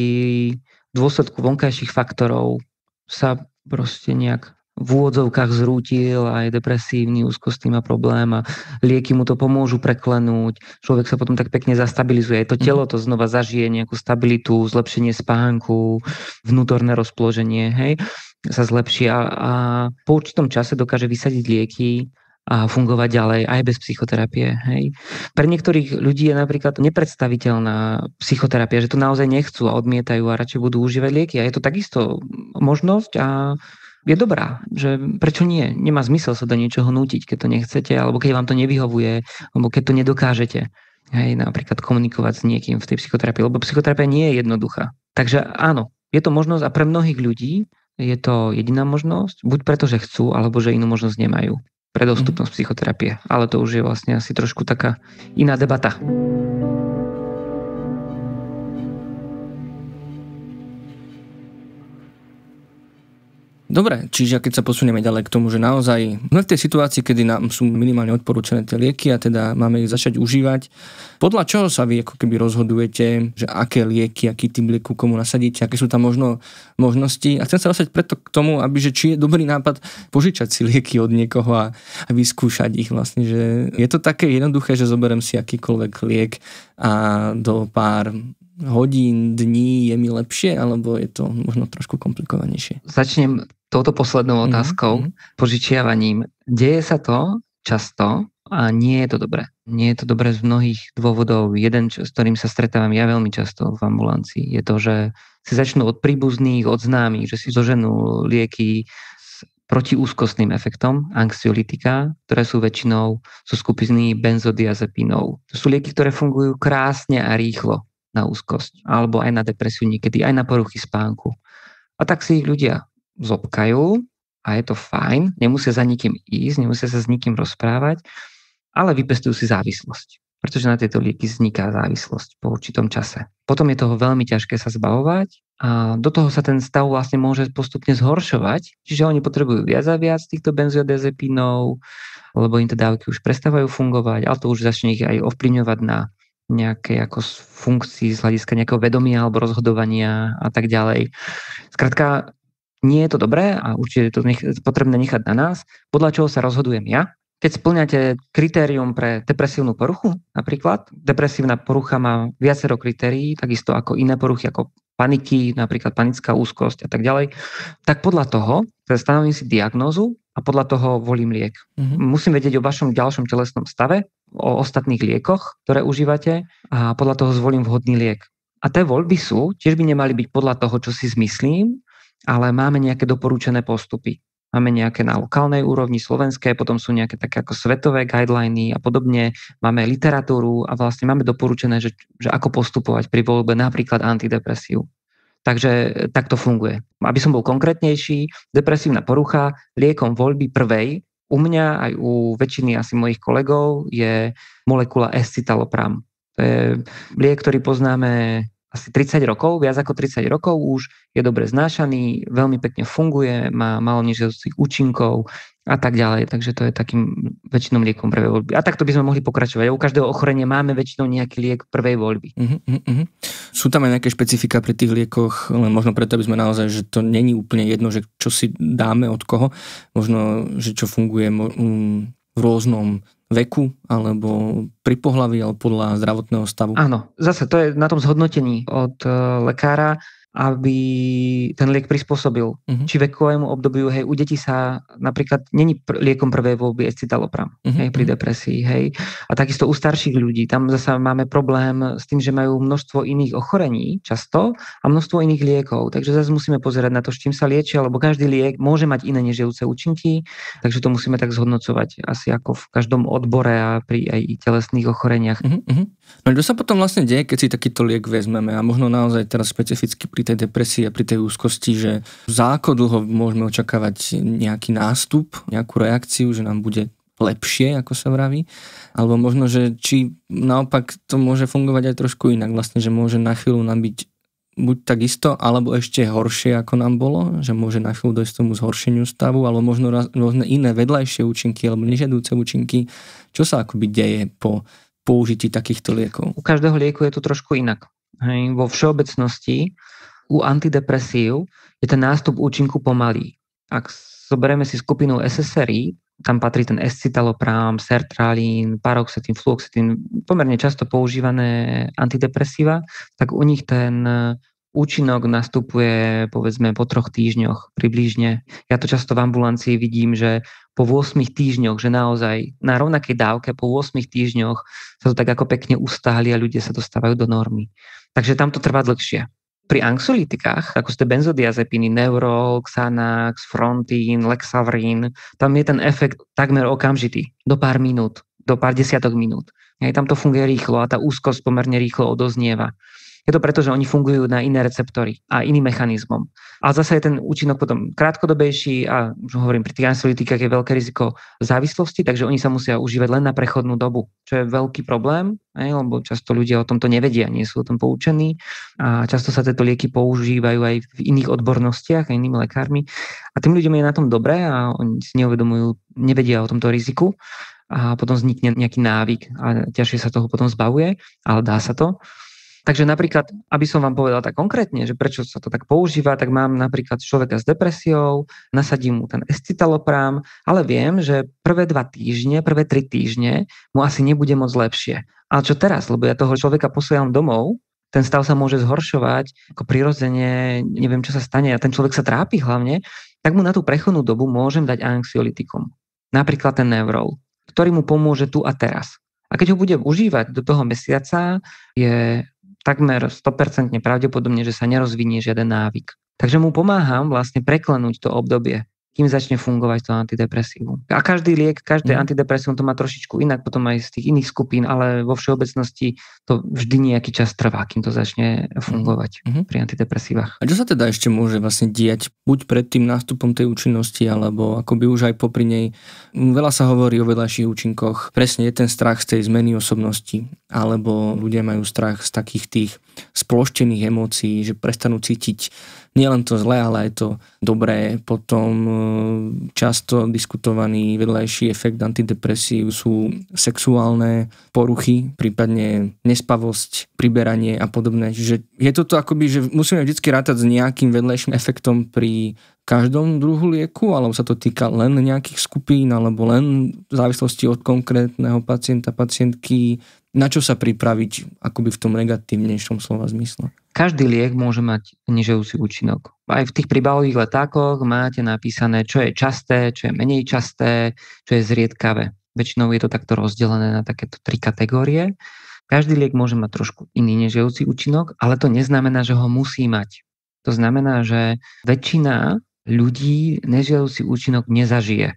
v dôsledku vonkajších faktorov sa proste nejak v úvodzovkách zrútil a je depresívny, úzkostný, má problém a lieky mu to pomôžu preklenúť. Človek sa potom tak pekne zastabilizuje. To telo to znova zažije nejakú stabilitu, zlepšenie spánku, vnútorné rozpoloženie, hej, sa zlepší a po určitom čase dokáže vysadiť lieky a fungovať ďalej aj bez psychoterapie. Hej. Pre niektorých ľudí je napríklad nepredstaviteľná psychoterapia, že to naozaj nechcú a odmietajú a radšej budú užívať lieky. A je to takisto možnosť a je dobrá, že prečo nie? Nemá zmysel sa do niečoho nútiť, keď to nechcete, alebo keď vám to nevyhovuje, alebo keď to nedokážete. Hej, napríklad komunikovať s niekým v tej psychoterapii, lebo psychoterapia nie je jednoduchá. Takže áno, je to možnosť a pre mnohých ľudí je to jediná možnosť, buď preto, že chcú, alebo že inú možnosť nemajú pre dostupnosť psychoterapie. Ale to už je vlastne asi trošku taká iná debata. Dobre, čiže keď sa posunieme ďalej k tomu, že naozaj v tej situácii, kedy nám sú minimálne odporúčané tie lieky a teda máme ich začať užívať, podľa čoho sa vy ako keby rozhodujete, že aké lieky, aký typ lieku komu nasadíte, aké sú tam možno možnosti? A chcem sa dostať preto k tomu, aby že či je dobrý nápad požičať si lieky od niekoho a vyskúšať ich vlastne, že je to také jednoduché, že zoberiem si akýkoľvek liek a do pár hodín, dní je mi lepšie, alebo je to možno trošku komplikovanejšie? Začnem touto poslednou otázkou, požičiavaním. Deje sa to často a nie je to dobré. Nie je to dobré z mnohých dôvodov. Jeden, s ktorým sa stretávam ja veľmi často v ambulancii, je to, že si začnú od príbuzných, od známych, že si zoženú lieky s protiúzkostným efektom, anxiolitika, ktoré sú väčšinou zo skupiny benzodiazepínov. To sú lieky, ktoré fungujú krásne a rýchlo na úzkosť, alebo aj na depresiu, niekedy aj na poruchy spánku. A tak si ich ľudia zobkajú a je to fajn, nemusia za nikým ísť, nemusia sa s nikým rozprávať, ale vypestujú si závislosť, pretože na tieto lieky vzniká závislosť po určitom čase. Potom je toho veľmi ťažké sa zbavovať a do toho sa ten stav vlastne môže postupne zhoršovať, čiže oni potrebujú viac a viac týchto benzodiazepínov, lebo im tie dávky už prestávajú fungovať, ale to už začne ich aj ovplyvňovať na nejaké ako funkcii z hľadiska nejakého vedomia alebo rozhodovania a tak ďalej. Skrátka, nie je to dobré a určite je to potrebné nechať na nás. Podľa čoho sa rozhodujem ja? Keď spĺňate kritérium pre depresívnu poruchu, napríklad, depresívna porucha má viacero kritérií, takisto ako iné poruchy, ako paniky, napríklad panická úzkosť a tak ďalej, tak podľa toho stanovím si diagnózu a podľa toho volím liek. Musím vedieť o vašom ďalšom telesnom stave, o ostatných liekoch, ktoré užívate a podľa toho zvolím vhodný liek. A tie voľby sú, tiež by nemali byť podľa toho, čo si zmyslím, ale máme nejaké doporučené postupy. Máme nejaké na lokálnej úrovni slovenské, potom sú nejaké také ako svetové guideliny a podobne. Máme literatúru a vlastne máme doporučené, že ako postupovať pri voľbe napríklad antidepresív. Takže tak to funguje. Aby som bol konkrétnejší, depresívna porucha liekom voľby prvej u mňa aj u väčšiny asi mojich kolegov je molekula escitalopram. To je liek, ktorý poznáme asi 30 rokov, viac ako 30 rokov už, je dobre znášaný, veľmi pekne funguje, má málo nežiaducich účinkov a tak ďalej. Takže to je takým väčšinou liekom prvej voľby. A takto by sme mohli pokračovať. U každého ochorenia máme väčšinou nejaký liek prvej voľby. Sú tam aj nejaké špecifika pri tých liekoch, len možno preto, aby sme naozaj, že to není úplne jedno, že čo si dáme od koho, možno, že čo funguje v rôznom veku alebo pri pohlaví alebo podľa zdravotného stavu. Áno, zase to je na tom zhodnotení od lekára, aby ten liek prispôsobil či vekovému obdobiu. Hej, u detí sa napríklad není liekom prvej voľby escitalopram pri depresii. Hej. A takisto u starších ľudí, tam zase máme problém s tým, že majú množstvo iných ochorení často a množstvo iných liekov. Takže zase musíme pozerať na to, s čím sa liečia, lebo každý liek môže mať iné nežiaduce účinky, takže to musíme tak zhodnocovať asi ako v každom odbore a pri aj telesných ochoreniach. No čo sa potom vlastne deje, keď si takýto liek vezmeme a možno naozaj teraz špecificky pri tej depresii a pri tej úzkosti, že za ako dlho môžeme očakávať nejaký nástup, nejakú reakciu, že nám bude lepšie, ako sa vraví, alebo možno, že či naopak to môže fungovať aj trošku inak, vlastne, že môže na chvíľu nám byť buď takisto, alebo ešte horšie, ako nám bolo, že môže na chvíľu dojsť tomu zhoršeniu stavu, alebo možno rôzne iné vedľajšie účinky alebo nežiaduce účinky. Čo sa akoby deje po použití takýchto liekov? U každého lieku je to trošku inak. Hej. Vo všeobecnosti u antidepresív je ten nástup účinku pomalý. Ak zoberieme si skupinu SSRI, tam patrí ten escitalopram, sertralín, paroxetín, fluoxetín, pomerne často používané antidepresíva, tak u nich ten účinok nastupuje povedzme po 3 týždňoch približne. Ja to často v ambulancii vidím, že po 8 týždňoch, že naozaj na rovnakej dávke po 8 týždňoch sa to tak ako pekne ustáli a ľudia sa dostávajú do normy. Takže tam to trvá dlhšie. Pri anxiolytikách, ako ste benzodiazepíny, Neurol, Xanax, Frontin, Lexavrin, tam je ten efekt takmer okamžitý, do pár minút, do pár desiatok minút. Aj tam to funguje rýchlo a tá úzkosť pomerne rýchlo odoznieva. Je to preto, že oni fungujú na iné receptory a iným mechanizmom. A zase je ten účinok potom krátkodobejší a už hovorím, pri tých anxiolytikách je veľké riziko závislosti, takže oni sa musia užívať len na prechodnú dobu, čo je veľký problém, lebo často ľudia o tomto nevedia, nie sú o tom poučení a často sa tieto lieky používajú aj v iných odbornostiach a inými lekármi. A tým ľuďom je na tom dobré a oni si neuvedomujú, nevedia o tomto riziku a potom vznikne nejaký návyk a ťažšie sa toho potom zbavuje, ale dá sa to. Takže napríklad, aby som vám povedal tak konkrétne, že prečo sa to tak používa, tak mám napríklad človeka s depresiou, nasadím mu ten escitalopram, ale viem, že prvé 2 týždne, prvé 3 týždne mu asi nebude moc lepšie. Ale čo teraz? Lebo ja toho človeka posielam domov, ten stav sa môže zhoršovať, ako prirodzene, neviem, čo sa stane a ten človek sa trápi hlavne, tak mu na tú prechodnú dobu môžem dať anxiolytikum. Napríklad ten Neurol, ktorý mu pomôže tu a teraz. A keď ho bude užívať do toho mesiaca, je takmer 100% pravdepodobne, že sa nerozvinie žiaden návyk. Takže mu pomáham vlastne preklenúť to obdobie, kým začne fungovať to antidepresívum. A každý liek, každé antidepresívum to má trošičku inak, potom aj z tých iných skupín, ale vo všeobecnosti to vždy nejaký čas trvá, kým to začne fungovať pri antidepresívach. A čo sa teda ešte môže vlastne diať buď pred tým nástupom tej účinnosti, alebo akoby už aj popri nej? Veľa sa hovorí o vedľajších účinkoch. Presne je ten strach z tej zmeny osobnosti, alebo ľudia majú strach z takých tých sploštených emócií, že prestanú cítiť nielen to zlé, ale aj to dobré. Potom často diskutovaný vedľajší efekt antidepresív sú sexuálne poruchy, prípadne nespavosť, priberanie a podobné. Čiže je toto akoby, že musíme vždy rátať s nejakým vedľajším efektom pri každom druhu lieku, alebo sa to týka len nejakých skupín, alebo len v závislosti od konkrétneho pacienta, pacientky. Na čo sa pripraviť akoby v tom negatívnejšom slova zmysle? Každý liek môže mať znižujúci účinok. Aj v tých príbalových letákoch máte napísané, čo je časté, čo je menej časté, čo je zriedkavé. Väčšinou je to takto rozdelené na takéto 3 kategórie. Každý liek môže mať trošku iný znižujúci účinok, ale to neznamená, že ho musí mať. To znamená, že väčšina ľudí nežiaducí účinok nezažije,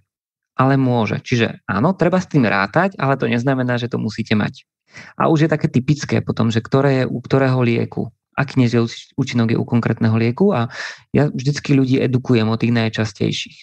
ale môže. Čiže áno, treba s tým rátať, ale to neznamená, že to musíte mať. A už je také typické potom, že ktoré je u ktorého lieku, aký nežiaducí účinok je u konkrétneho lieku a ja vždycky ľudí edukujem o tých najčastejších.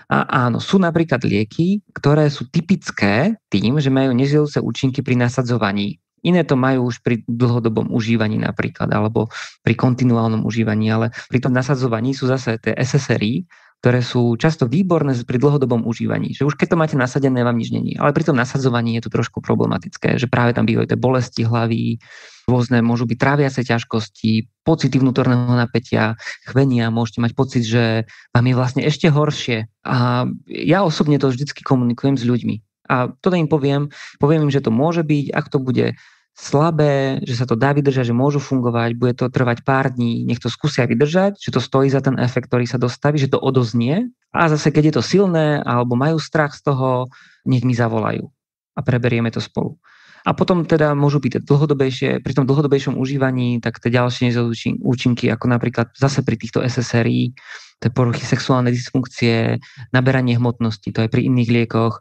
A áno, sú napríklad lieky, ktoré sú typické tým, že majú nežiaduce účinky pri nasadzovaní. Iné to majú už pri dlhodobom užívaní napríklad, alebo pri kontinuálnom užívaní, ale pri tom nasadzovaní sú zase tie SSRI, ktoré sú často výborné pri dlhodobom užívaní. Že už keď to máte nasadené, vám nič není. Ale pri tom nasadzovaní je to trošku problematické, že práve tam bývajú tie bolesti hlavy, rôzne môžu byť tráviace ťažkosti, pocity vnútorného napätia, chvenia, môžete mať pocit, že vám je vlastne ešte horšie. A ja osobne to vždycky komunikujem s ľuďmi. A toto im poviem im, že to môže byť, ak to bude slabé, že sa to dá vydržať, že môžu fungovať, bude to trvať pár dní, nech to skúsia vydržať, že to stojí za ten efekt, ktorý sa dostaví, že to odoznie. A zase, keď je to silné, alebo majú strach z toho, nech mi zavolajú a preberieme to spolu. A potom teda môžu byť dlhodobejšie, pri tom dlhodobejšom užívaní, tak tie ďalšie účinky, ako napríklad zase pri týchto SSRI, tie poruchy sexuálnej dysfunkcie, naberanie hmotnosti, to aj pri iných liekoch.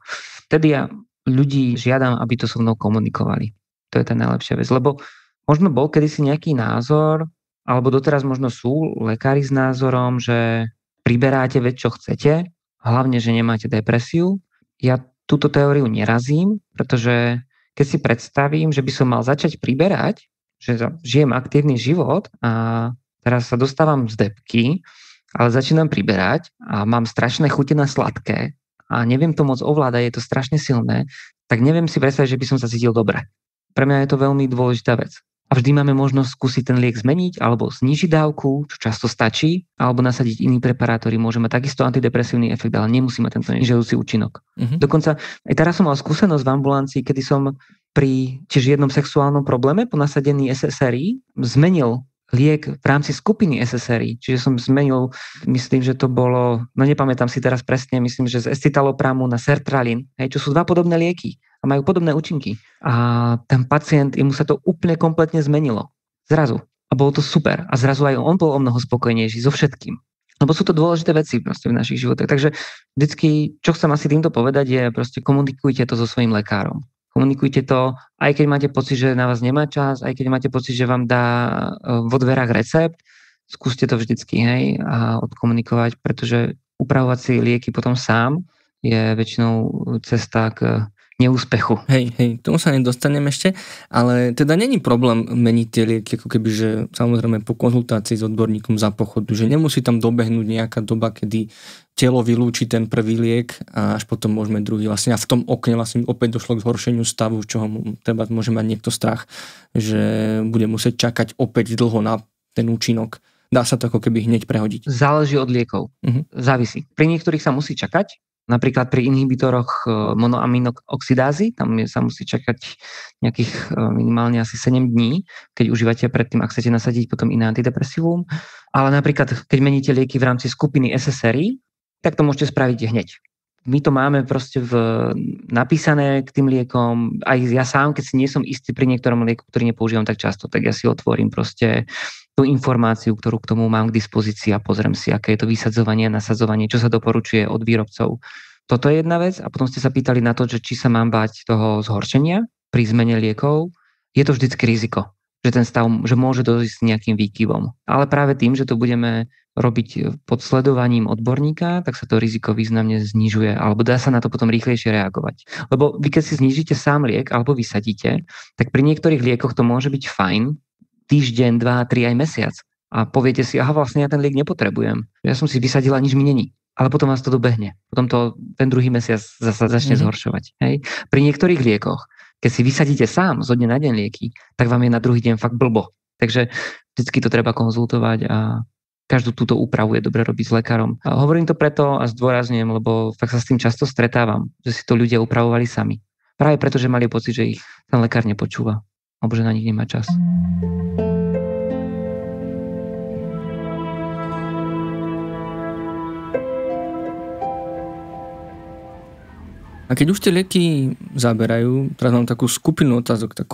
Vtedy ja ľudí žiadam, aby to so mnou komunikovali. To to je tá najlepšia vec. Lebo možno bol kedysi nejaký názor, alebo doteraz možno sú lekári s názorom, že priberáte veď, čo chcete, hlavne, že nemáte depresiu. Ja túto teóriu nerazím, pretože keď si predstavím, že by som mal začať priberať, že žijem aktívny život a teraz sa dostávam z depky, ale začínam priberať a mám strašné chute na sladké a neviem to moc ovládať, je to strašne silné, tak neviem si predstaviť, že by som sa cítil dobre. Pre mňa je to veľmi dôležitá vec. A vždy máme možnosť skúsiť ten liek zmeniť alebo znížiť dávku, čo často stačí, alebo nasadiť iný preparát, ktorý môže mať takisto antidepresívny efekt, ale nemusí mať tento nežiaducí účinok. Dokonca aj teraz som mal skúsenosť v ambulancii, kedy som pri tiež jednom sexuálnom probléme po nasadení SSRI zmenil liek v rámci skupiny SSRI. Čiže som zmenil, myslím, že to bolo, no nepamätám si teraz presne, myslím, že z escitalopramu na sertralin, čo sú dva podobné lieky a majú podobné účinky. A ten pacient, mu sa to úplne kompletne zmenilo. Zrazu. A bolo to super. A zrazu aj on bol o mnoho spokojnejší so všetkým. Lebo sú to dôležité veci v našich životoch. Takže vždycky, čo chcem asi týmto povedať, je proste komunikujte to so svojím lekárom. Komunikujte to, aj keď máte pocit, že na vás nemá čas, aj keď máte pocit, že vám dá vo dverách recept, skúste to vždycky, a odkomunikovať, pretože upravovať si lieky potom sám je väčšinou cesta k neúspechu. Hej, tomu sa nedostaneme ešte, ale teda není problém meniť tie lieky, ako keby, že samozrejme po konzultácii s odborníkom za pochodu, že nemusí tam dobehnúť nejaká doba, kedy telo vylúči ten prvý liek a až potom môžeme druhý. Vlastne a v tom okne vlastne opäť došlo k zhoršeniu stavu, čoho treba môže mať niekto strach, že bude musieť čakať opäť dlho na ten účinok. Dá sa to ako keby hneď prehodiť. Záleží od liekov. Závisí. Pri niektorých sa musí čakať, napríklad pri inhibitoroch monoaminoxidázy, tam sa musí čakať nejakých minimálne asi 7 dní, keď užívate predtým, ak chcete nasadiť potom iné antidepresívum. Ale napríklad, keď meníte lieky v rámci skupiny SSRI, tak to môžete spraviť hneď. My to máme proste napísané k tým liekom. Aj ja sám, keď si nie som istý pri niektorom lieku, ktorý nepoužívam tak často, tak ja si otvorím proste tú informáciu, ktorú k tomu mám k dispozícii a pozriem si, aké je to vysadzovanie, nasadzovanie, čo sa doporučuje od výrobcov. Toto je jedna vec a potom ste sa pýtali na to, že či sa mám báť toho zhoršenia pri zmene liekov. Je to vždycky riziko, že ten stav, že môže dojsť s nejakým výkyvom. Ale práve tým, že to budeme robiť pod sledovaním odborníka, tak sa to riziko významne znižuje, alebo dá sa na to potom rýchlejšie reagovať. Lebo vy keď si znížite sám liek alebo vysadíte, tak pri niektorých liekoch to môže byť fajn, týždeň, 2, 3 aj mesiac. A poviete si, aha, vlastne ja ten liek nepotrebujem. Ja som si vysadila, nič mi není. Ale potom vás to dobehne. Potom to ten druhý mesiac zase začne zhoršovať. Hej? Pri niektorých liekoch, keď si vysadíte sám zo dňa na deň lieky, tak vám je na druhý deň fakt blbo. Takže vždycky to treba konzultovať a každú túto úpravu je dobre robiť s lekárom. A hovorím to preto a zdôrazňujem, lebo fakt sa s tým často stretávam, že si to ľudia upravovali sami. Práve preto, že mali pocit, že ich ten lekár nepočúva. Alebo že na nich nemá čas. A keď už tie lieky zaberajú, teraz mám takú skupinu otázok,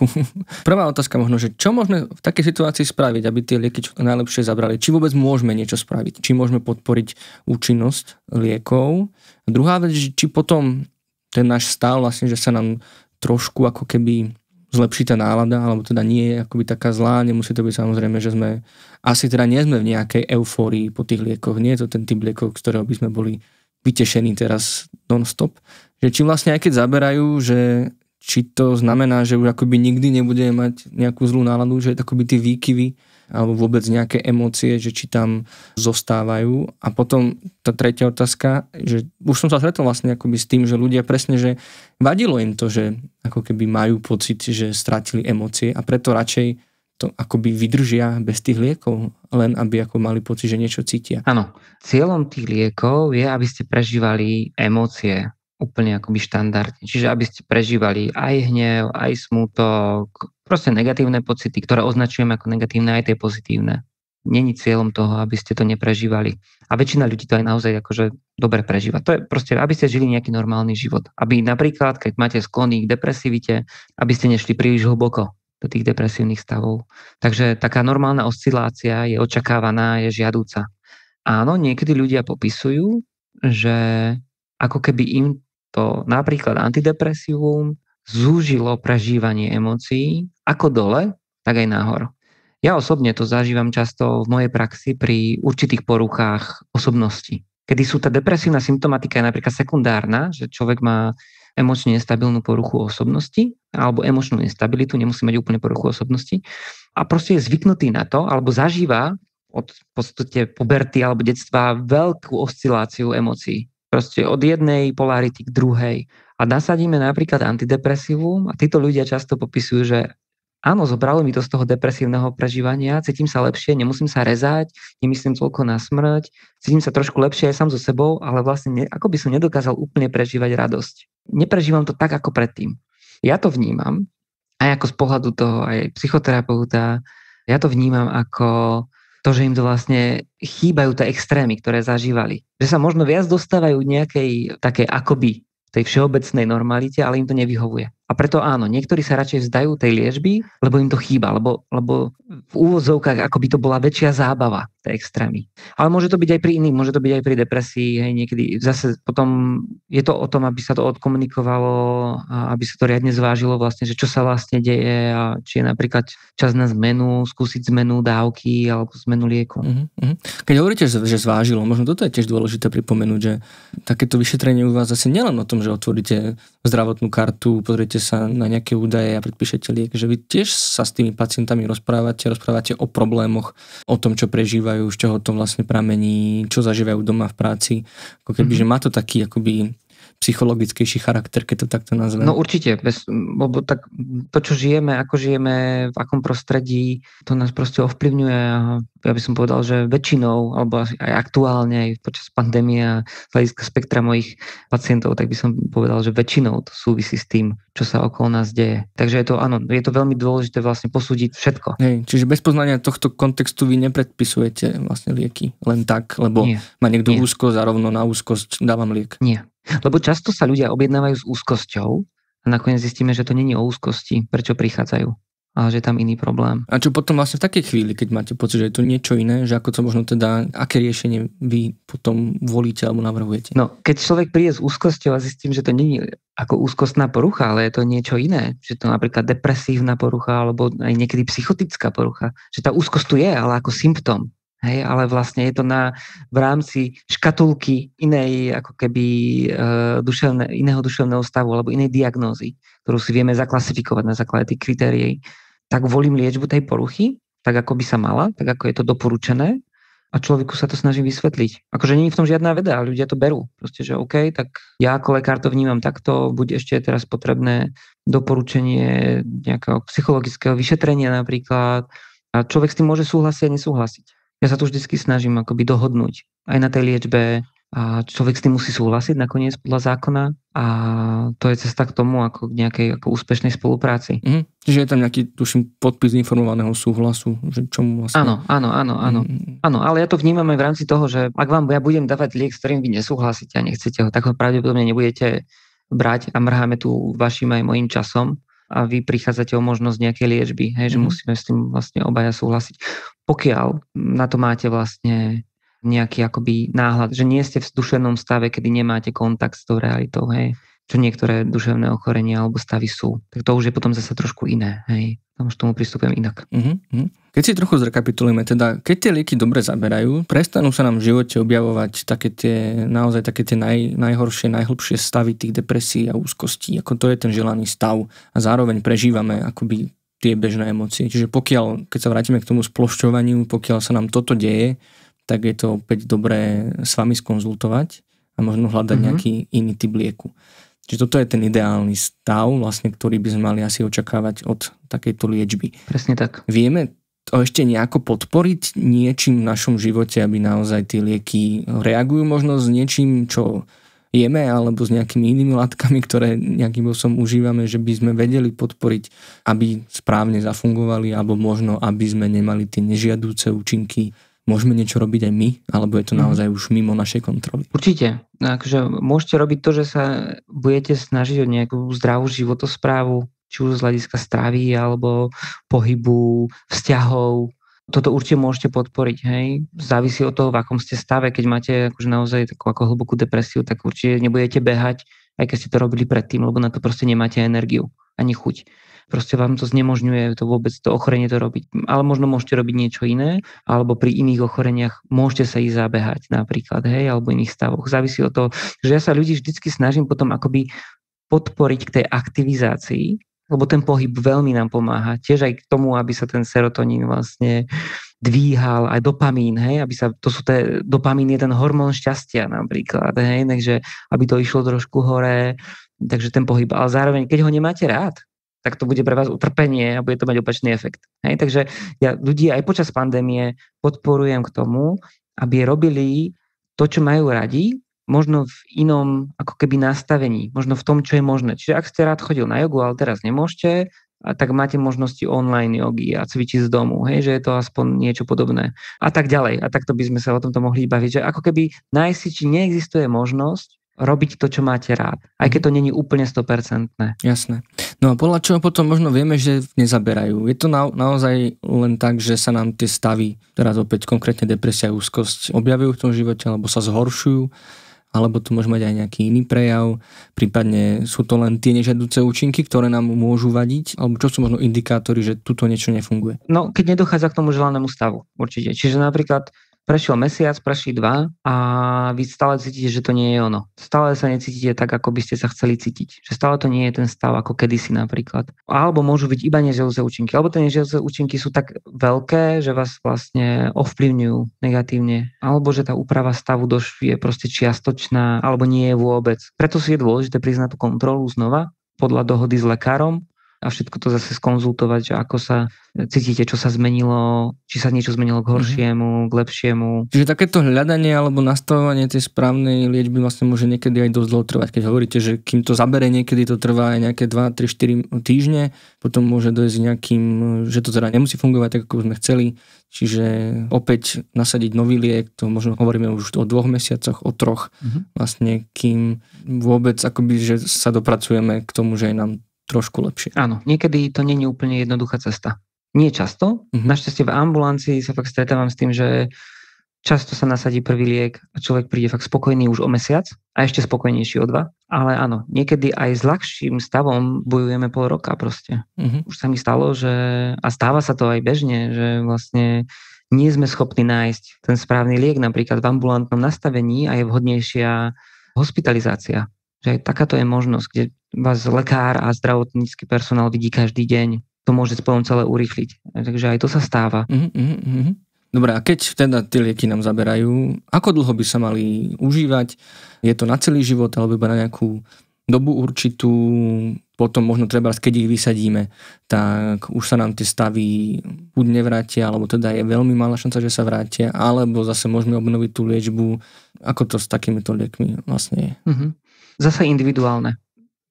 prvá otázka možno, že čo môžeme v takej situácii spraviť, aby tie lieky čo najlepšie zabrali? Či vôbec môžeme niečo spraviť? Či môžeme podporiť účinnosť liekov? A druhá vec, či potom ten náš stav vlastne, že sa nám trošku ako keby zlepší tá nálada, alebo teda nie je akoby taká zlá, nemusí to byť samozrejme, že sme asi teda nie sme v nejakej eufórii po tých liekoch, nie je to ten typ liekov, z ktorého by sme boli vytešení teraz non-stop. Že či vlastne aj keď zaberajú, že či to znamená, že už akoby nikdy nebudeme mať nejakú zlú náladu, že akoby tie výkyvy alebo vôbec nejaké emócie, že či tam zostávajú. A potom tá tretia otázka, že už som sa stretol vlastne akoby s tým, že ľudia presne, že vadilo im to, že ako keby majú pocit, že stratili emócie a preto radšej to akoby vydržia bez tých liekov, len aby ako mali pocit, že niečo cítia. Áno, cieľom tých liekov je, aby ste prežívali emócie úplne akoby štandardne. Čiže aby ste prežívali aj hnev, aj smútok, proste negatívne pocity, ktoré označujeme ako negatívne, aj tie pozitívne. Není cieľom toho, aby ste to neprežívali. A väčšina ľudí to aj naozaj akože dobre prežíva. To je proste, aby ste žili nejaký normálny život. Aby napríklad, keď máte sklony k depresivite, aby ste nešli príliš hlboko do tých depresívnych stavov. Takže taká normálna oscilácia je očakávaná, je žiadúca. Áno, niekedy ľudia popisujú, že ako keby im to napríklad antidepresívum zúžilo prežívanie emócií ako dole, tak aj nahor. Ja osobne to zažívam často v mojej praxi pri určitých poruchách osobnosti, kedy sú tá depresívna symptomatika je napríklad sekundárna, že človek má emočne nestabilnú poruchu osobnosti alebo emočnú nestabilitu, nemusí mať úplne poruchu osobnosti a proste je zvyknutý na to alebo zažíva od v podstate puberty alebo detstva veľkú osciláciu emócií. Proste od jednej polarity k druhej. A nasadíme napríklad antidepresívum a títo ľudia často popisujú, že áno, zobralo mi to z toho depresívneho prežívania, cítim sa lepšie, nemusím sa rezať, nemyslím toľko na smrť, cítim sa trošku lepšie aj sám so sebou, ale vlastne ako by som nedokázal úplne prežívať radosť. Neprežívam to tak, ako predtým. Ja to vnímam, aj ako z pohľadu toho aj psychoterapeuta, ja to vnímam ako to, že im to vlastne chýbajú tie extrémy, ktoré zažívali. Že sa možno viac dostávajú nejakej takej akoby tej všeobecnej normalite, ale im to nevyhovuje. A preto áno, niektorí sa radšej vzdajú tej liečby, lebo im to chýba, lebo v úvodzovkách ako by to bola väčšia zábava, tie extrémy. Ale môže to byť aj pri iných, môže to byť aj pri depresii, hej, niekedy zase potom je to o tom, aby sa to odkomunikovalo a aby sa to riadne zvážilo vlastne, že čo sa vlastne deje a či je napríklad čas na zmenu, skúsiť zmenu dávky alebo zmenu lieku. Keď hovoríte, že zvážilo, možno toto je tiež dôležité pripomenúť, že takéto vyšetrenie u vás zase nielen o tom, že otvoríte zdravotnú kartu, pozriete sa na nejaké údaje a predpíšete liek, že vy tiež sa s tými pacientami rozprávate o problémoch, o tom, čo prežívajú, z čoho to vlastne pramení, čo zažívajú doma v práci. Ako keby, že má to taký akoby psychologickejší charakter, keď to takto nazvem. No určite, lebo tak to, čo žijeme, ako žijeme, v akom prostredí, to nás proste ovplyvňuje a ja by som povedal, že väčšinou, alebo aj aktuálne, aj počas pandémie a z hľadiska spektra mojich pacientov, tak by som povedal, že väčšinou to súvisí s tým, čo sa okolo nás deje. Takže je to, áno, je to veľmi dôležité vlastne posúdiť všetko. Hej, čiže bez poznania tohto kontextu vy nepredpisujete vlastne lieky len tak, lebo má niekto úzkosť a rovno na úzkosť dávam liek. Nie. Lebo často sa ľudia objednávajú s úzkosťou a nakoniec zistíme, že to nie je o úzkosti, prečo prichádzajú, ale že je tam iný problém. A čo potom vlastne v takej chvíli, keď máte pocit, že je to niečo iné, že ako to možno teda, aké riešenie vy potom volíte alebo navrhujete? No, keď človek príde s úzkosťou a zistím, že to nie je ako úzkostná porucha, ale je to niečo iné, že to napríklad depresívna porucha alebo aj niekedy psychotická porucha, že tá úzkosť tu je, ale ako symptóm. Hej, ale vlastne je to v rámci škatulky inej, ako keby iného duševného stavu alebo inej diagnózy, ktorú si vieme zaklasifikovať na základe tých kritérií. Tak volím liečbu tej poruchy, tak ako by sa mala, tak ako je to doporučené a človeku sa to snaží vysvetliť. Akože nie je v tom žiadna veda, ale ľudia to berú. Proste, že OK, tak ja ako lekár to vnímam takto, buď ešte je teraz potrebné doporučenie nejakého psychologického vyšetrenia napríklad a človek s tým môže súhlasiť a nesúhlasiť. Ja sa tu vždycky snažím akoby dohodnúť aj na tej liečbe a človek s tým musí súhlasiť nakoniec podľa zákona a to je cesta k tomu ako k nejakej ako úspešnej spolupráci. Čiže je tam nejaký, tuším, podpis informovaného súhlasu, že čomu vlastne... Áno, ale ja to vnímam aj v rámci toho, že ak vám ja budem dávať liek, s ktorým vy nesúhlasíte a nechcete ho, tak ho pravdepodobne nebudete brať a mrháme tu vašim aj mojím časom a vy prichádzate o možnosť nejakej liečby, hej, že musíme s tým vlastne obaja súhlasiť. Pokiaľ na to máte vlastne nejaký akoby náhľad, že nie ste v duševnom stave, kedy nemáte kontakt s tou realitou, hej, čo niektoré duševné ochorenia alebo stavy sú. Tak to už je potom zase trošku iné, hej. Tam už tomu pristupujem inak. Keď si trochu zrekapitulujeme, teda keď tie lieky dobre zaberajú, prestanú sa nám v živote objavovať také tie najhoršie, najhlbšie stavy tých depresí a úzkostí, ako to je ten želaný stav a zároveň prežívame akoby tie bežné emócie. Čiže keď sa vrátime k tomu splošťovaniu, pokiaľ sa nám toto deje, tak je to opäť dobré s vami skonzultovať a možno hľadať nejaký iný typ lieku. Čiže toto je ten ideálny stav, vlastne, ktorý by sme mali asi očakávať od takejto liečby. Presne tak. Vieme to ešte nejako podporiť niečím v našom živote, aby naozaj tie lieky reagujú možno s niečím, čo jeme, alebo s nejakými inými látkami, ktoré nejakým spôsobom užívame, že by sme vedeli podporiť, aby správne zafungovali, alebo možno, aby sme nemali tie nežiadúce účinky. Môžeme niečo robiť aj my, alebo je to naozaj už mimo našej kontroly? Určite. Takže môžete robiť to, že sa budete snažiť o nejakú zdravú životosprávu, či už z hľadiska stravy, alebo pohybu, vzťahov. Toto určite môžete podporiť. Hej. Závisí od toho, v akom ste stave. Keď máte akože naozaj takú ako hlbokú depresiu, tak určite nebudete behať, aj keď ste to robili predtým, lebo na to proste nemáte energiu ani chuť. proste vám to znemožňuje to vôbec to ochorenie to robiť. Ale možno môžete robiť niečo iné, alebo pri iných ochoreniach môžete sa ísť zabehať napríklad, hej, alebo iných stavoch. Závisí od toho, že ja sa ľudí vždycky snažím potom akoby podporiť k tej aktivizácii, lebo ten pohyb veľmi nám pomáha. Tiež aj k tomu, aby sa ten serotonín vlastne dvíhal, aj dopamín, hej, dopamín je ten hormón šťastia napríklad, hej, takže aby to išlo trošku hore, takže ten pohyb, ale zároveň, keď ho nemáte rád, tak to bude pre vás utrpenie a bude to mať opačný efekt. Hej, takže ja ľudí aj počas pandémie podporujem k tomu, aby robili to, čo majú radi, možno v inom ako keby nastavení, možno v tom, čo je možné. Čiže ak ste rád chodil na jogu, ale teraz nemôžete, tak máte možnosti online jogy a cvičiť z domu, hej, že je to aspoň niečo podobné. A tak ďalej. A takto by sme sa o tomto mohli baviť, že ako keby nájsť si, či neexistuje možnosť robiť to, čo máte rád. Aj keď to není úplne 100%. Jasné. No a podľa čoho potom možno vieme, že nezaberajú? Je to naozaj len tak, že sa nám tie stavy, teraz opäť konkrétne depresia a úzkosť, objavujú v tom živote, alebo sa zhoršujú? Alebo tu môže mať aj nejaký iný prejav, prípadne sú to len tie nežiaduce účinky, ktoré nám môžu vadiť, alebo čo sú možno indikátory, že tuto niečo nefunguje? No, keď nedochádza k tomu želanému stavu, určite. Čiže napríklad prešiel mesiac, prešli 2 a vy stále cítite, že to nie je ono. Stále sa necítite tak, ako by ste sa chceli cítiť. Že stále to nie je ten stav, ako kedysi napríklad. Alebo môžu byť iba nežiaduce účinky. Alebo tie nežiaduce účinky sú tak veľké, že vás vlastne ovplyvňujú negatívne. Alebo že tá úprava stavu je proste čiastočná, alebo nie je vôbec. Preto si je dôležité priznať tú kontrolu znova podľa dohody s lekárom a všetko to zase skonzultovať, že ako sa cítite, čo sa zmenilo, či sa niečo zmenilo k horšiemu, k lepšiemu. Čiže takéto hľadanie alebo nastavovanie tej správnej liečby vlastne môže niekedy aj dosť dlho trvať. Keď hovoríte, že kým to zabere, niekedy to trvá aj nejaké 2, 3, 4 týždne, potom môže dojsť nejakým, že to teda nemusí fungovať tak, ako sme chceli. Čiže opäť nasadiť nový liek, to možno hovoríme už o 2 mesiacoch, o 3, vlastne kým vôbec akoby, že sa dopracujeme k tomu, že je nám trošku lepšie. Áno, niekedy to nie je úplne jednoduchá cesta. Nie často. Našťastie v ambulancii sa fakt stretávam s tým, že často sa nasadí prvý liek a človek príde fakt spokojný už o mesiac a ešte spokojnejší o 2. Ale áno, niekedy aj s ľahším stavom bojujeme pol roka proste. Už sa mi stalo, že a stáva sa to aj bežne, že vlastne nie sme schopní nájsť ten správny liek napríklad v ambulantnom nastavení a je vhodnejšia hospitalizácia. Že aj takáto je možnosť, kde vás lekár a zdravotnícky personál vidí každý deň. To môže potom celé urýchliť. Takže aj to sa stáva. Dobre, a keď teda tie lieky nám zaberajú, ako dlho by sa mali užívať? Je to na celý život alebo iba na nejakú dobu určitú? Potom možno treba, keď ich vysadíme, tak už sa nám tie stavy buď nevrátia, alebo teda je veľmi malá šanca, že sa vrátia, alebo zase môžeme obnoviť tú liečbu. Ako to s takýmito liekmi vlastne je? Zase individuálne.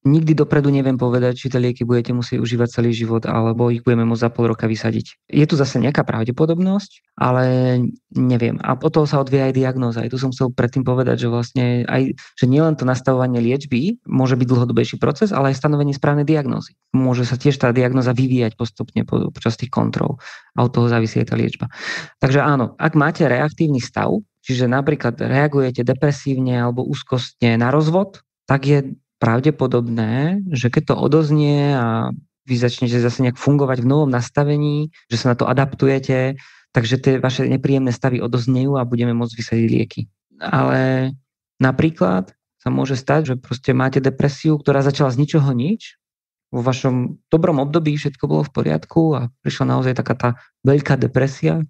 Nikdy dopredu neviem povedať, či tie lieky budete musieť užívať celý život, alebo ich budeme môcť za pol roka vysadiť. Je tu zase nejaká pravdepodobnosť, ale neviem. A od toho sa odvíja aj diagnóza. Aj tu som chcel predtým povedať, že vlastne aj, že nielen to nastavovanie liečby môže byť dlhodobejší proces, ale aj stanovenie správnej diagnózy. Môže sa tiež tá diagnóza vyvíjať postupne počas tých kontrol a od toho závisí aj tá liečba. Takže áno, ak máte reaktívny stav, čiže napríklad reagujete depresívne alebo úzkostne na rozvod, tak je pravdepodobné, že keď to odoznie a vy začnete zase nejak fungovať v novom nastavení, že sa na to adaptujete, takže tie vaše nepríjemné stavy odoznejú a budeme môcť vysadiť lieky. Ale napríklad sa môže stať, že proste máte depresiu, ktorá začala z ničoho nič, vo vašom dobrom období všetko bolo v poriadku a prišla naozaj taká tá veľká depresia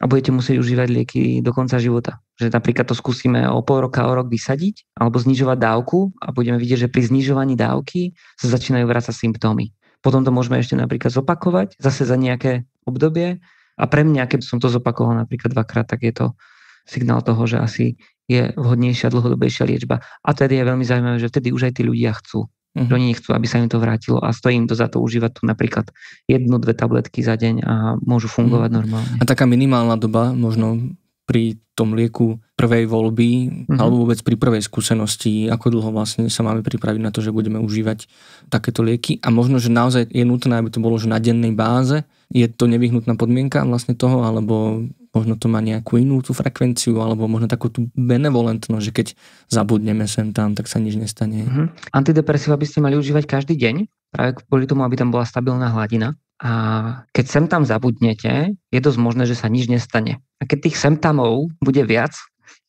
a budete musieť užívať lieky do konca života. Že napríklad to skúsime o pol roka, o rok vysadiť alebo znižovať dávku a budeme vidieť, že pri znižovaní dávky sa začínajú vrácať symptómy. Potom to môžeme ešte napríklad zopakovať zase za nejaké obdobie a pre mňa, keď som to zopakoval napríklad 2-krát, tak je to signál toho, že asi je vhodnejšia dlhodobejšia liečba. A tedy je veľmi zaujímavé, že vtedy už aj tí ľudia chcú. Že oni nechcú, aby sa im to vrátilo a stojí im to za to užívať tu napríklad 1-2 tabletky za deň a môžu fungovať normálne. A taká minimálna doba možno pri tom lieku prvej voľby alebo vôbec pri prvej skúsenosti, ako dlho vlastne sa máme pripraviť na to, že budeme užívať takéto lieky a možno, že naozaj je nutné, aby to bolo že na dennej báze. Je to nevyhnutná podmienka vlastne toho, alebo možno to má nejakú inú tú frekvenciu, alebo možno takú tú benevolentnosť, že keď zabudneme sem tam, tak sa nič nestane. Antidepresíva by ste mali užívať každý deň, práve kvôli tomu, aby tam bola stabilná hladina. A keď sem tam zabudnete, je dosť možné, že sa nič nestane. A keď tých semtamov bude viac,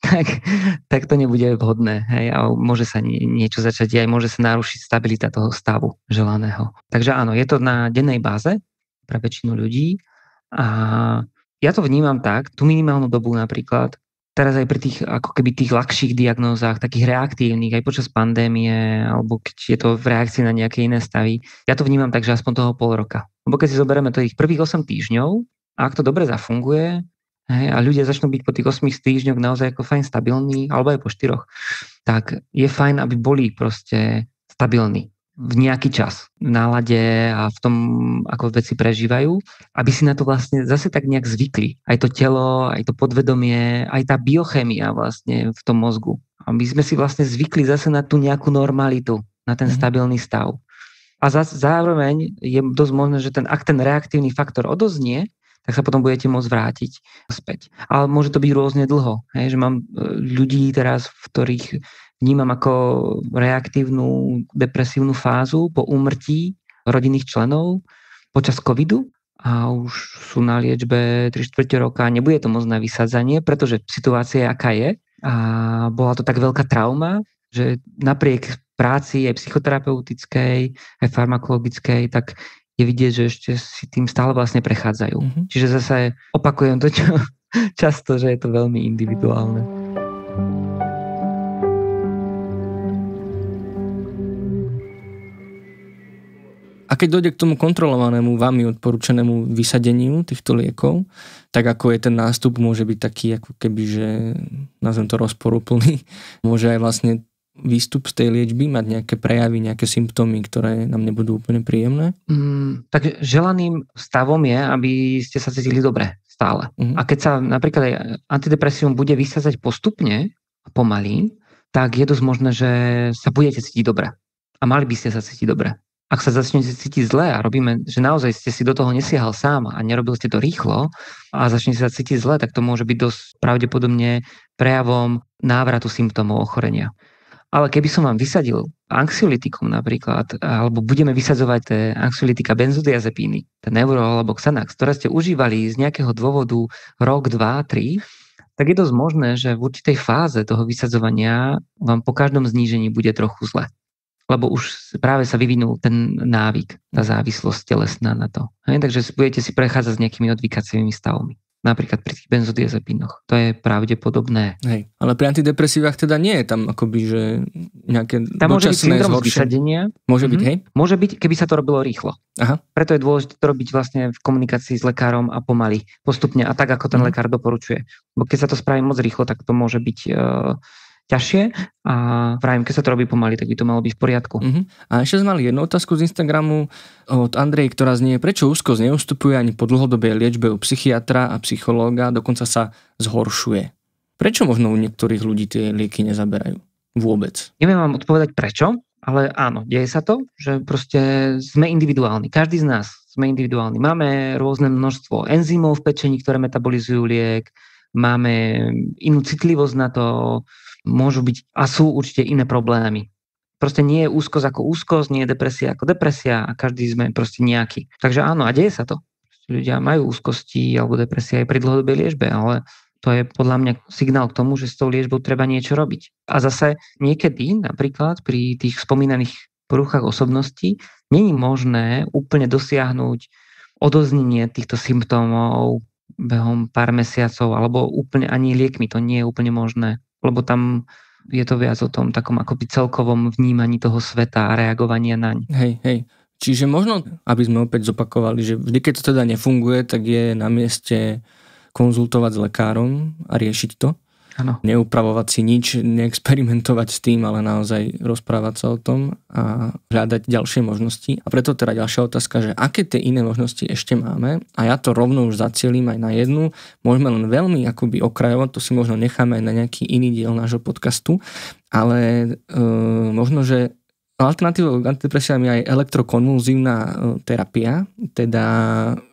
tak to nebude vhodné. Hej? A môže sa niečo začať diať, môže sa narušiť stabilita toho stavu želaného. Takže áno, je to na dennej báze pre väčšinu ľudí. A ja to vnímam tak, tú minimálnu dobu napríklad, teraz aj pri tých, ako keby tých ľahších diagnózach, takých reaktívnych, aj počas pandémie, alebo keď je to v reakcii na nejaké iné stavy, ja to vnímam tak, že aspoň toho pol roka. Lebo keď si zoberieme tých prvých 8 týždňov, a ak to dobre zafunguje, hej, a ľudia začnú byť po tých 8 týždňoch naozaj ako fajn stabilní, alebo aj po 4, tak je fajn, aby boli proste stabilní v nejaký čas v nálade a v tom, ako veci prežívajú, aby si na to vlastne zase tak nejak zvykli. Aj to telo, aj to podvedomie, aj tá biochémia vlastne v tom mozgu. Aby sme si vlastne zvykli zase na tú nejakú normalitu, na ten stabilný stav. A zároveň je dosť možné, že ak ten reaktívny faktor odoznie, tak sa potom budete môcť vrátiť späť. Ale môže to byť rôzne dlho. Hej, že mám ľudí teraz, v ktorých vnímam ako reaktívnu depresívnu fázu po úmrtí rodinných členov počas covidu a už sú na liečbe 3/4 roka a nebude to môcť na vysádzanie, pretože situácia je, aká je. A bola to tak veľká trauma, že napriek práci aj psychoterapeutickej, aj farmakologickej, tak je vidieť, že ešte si tým stále vlastne prechádzajú. Čiže zase opakujem to, čo často, že je to veľmi individuálne. A keď dojde k tomu kontrolovanému, vami odporúčanému vysadeniu týchto liekov, tak ako je ten nástup, môže byť taký, ako keby, že nazvem to rozporuplný, môže aj vlastne výstup z tej liečby mať nejaké prejavy, nejaké symptómy, ktoré nám nebudú úplne príjemné? Tak želaným stavom je, aby ste sa cítili dobre stále. A keď sa napríklad aj antidepresívum bude vysadzať postupne a pomaly, tak je dosť možné, že sa budete cítiť dobre. A mali by ste sa cítiť dobre. Ak sa začnete cítiť zle a robíme, že naozaj ste si do toho nesiahal sám a nerobil ste to rýchlo a začnete sa cítiť zle, tak to môže byť dosť pravdepodobne prejavom návratu symptómov ochorenia. Ale keby som vám vysadil anxiolytikum napríklad, alebo budeme vysadzovať tie anxiolytika benzodiazepíny, ten Neurol alebo Xanax, ktoré ste užívali z nejakého dôvodu rok, 2, 3, tak je dosť možné, že v určitej fáze toho vysadzovania vám po každom znížení bude trochu zle. Lebo už práve sa vyvinul ten návyk, tá závislosť telesná na to. Hej? Takže budete si prechádzať s nejakými odvykacími stavmi. Napríklad pri tých benzodiazepínoch. To je pravdepodobné. Hej. Ale pri antidepresívach teda nie je tam akoby, že nejaké tam môže byť syndrom zhoršenie. vysadenia. Môže byť, hej? Môže byť, keby sa to robilo rýchlo. Aha. Preto je dôležité to robiť vlastne v komunikácii s lekárom a pomaly, postupne a tak, ako ten lekár doporučuje. Bo keď sa to spraví moc rýchlo, tak to môže byť ťažšie a vravím, keď sa to robí pomaly, tak by to malo byť v poriadku. A ešte sme mali jednu otázku z Instagramu od Andrej, ktorá znie, prečo úzkosť neustupuje ani po dlhodobej liečbe u psychiatra a psychológa, dokonca sa zhoršuje. Prečo možno u niektorých ľudí tie lieky nezaberajú? Vôbec. Neviem vám odpovedať prečo, ale áno, deje sa to, že proste sme individuálni. Každý z nás sme individuálni. Máme rôzne množstvo enzymov v pečení, ktoré metabolizujú liek, máme inú citlivosť na to, môžu byť a sú určite iné problémy. Proste nie je úzkosť ako úzkosť, nie je depresia ako depresia a každý sme proste nejaký. Takže áno, a deje sa to. Ľudia majú úzkosti alebo depresia aj pri dlhodobej liečbe, ale to je podľa mňa signál k tomu, že s tou liečbou treba niečo robiť. A zase niekedy, napríklad pri tých spomínaných poruchách osobnosti, nie je možné úplne dosiahnuť odoznenie týchto symptómov behom pár mesiacov alebo úplne ani liekmi. To nie je úplne možné. Lebo tam je to viac o tom takom akoby celkovom vnímaní toho sveta a reagovania naň. Hej. Čiže možno, aby sme opäť zopakovali, že vždy, keď to teda nefunguje, tak je na mieste konzultovať s lekárom a riešiť to. Áno. Neupravovať si nič, neexperimentovať s tým, ale naozaj rozprávať sa o tom a hľadať ďalšie možnosti. A preto teda ďalšia otázka, že aké tie iné možnosti ešte máme, a ja to rovno už zacielím aj na jednu, môžeme len veľmi akoby okrajovať, to si možno necháme aj na nejaký iný diel nášho podcastu, ale možno, že alternatívou k antidepresívám je aj elektrokonvulzívna terapia, teda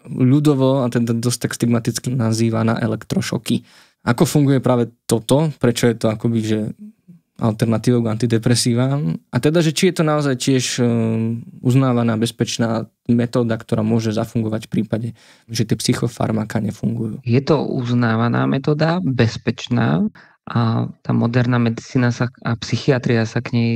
ľudovo a teda dosť tak stigmaticky nazývaná elektrošoky. Ako funguje práve toto? Prečo je to akoby, že alternatívou k antidepresívam. A teda, že či je to naozaj tiež uznávaná bezpečná metóda, ktorá môže zafungovať v prípade, že tie psychofarmaka nefungujú. Je to uznávaná metóda, bezpečná a tá moderná medicína a psychiatria sa k nej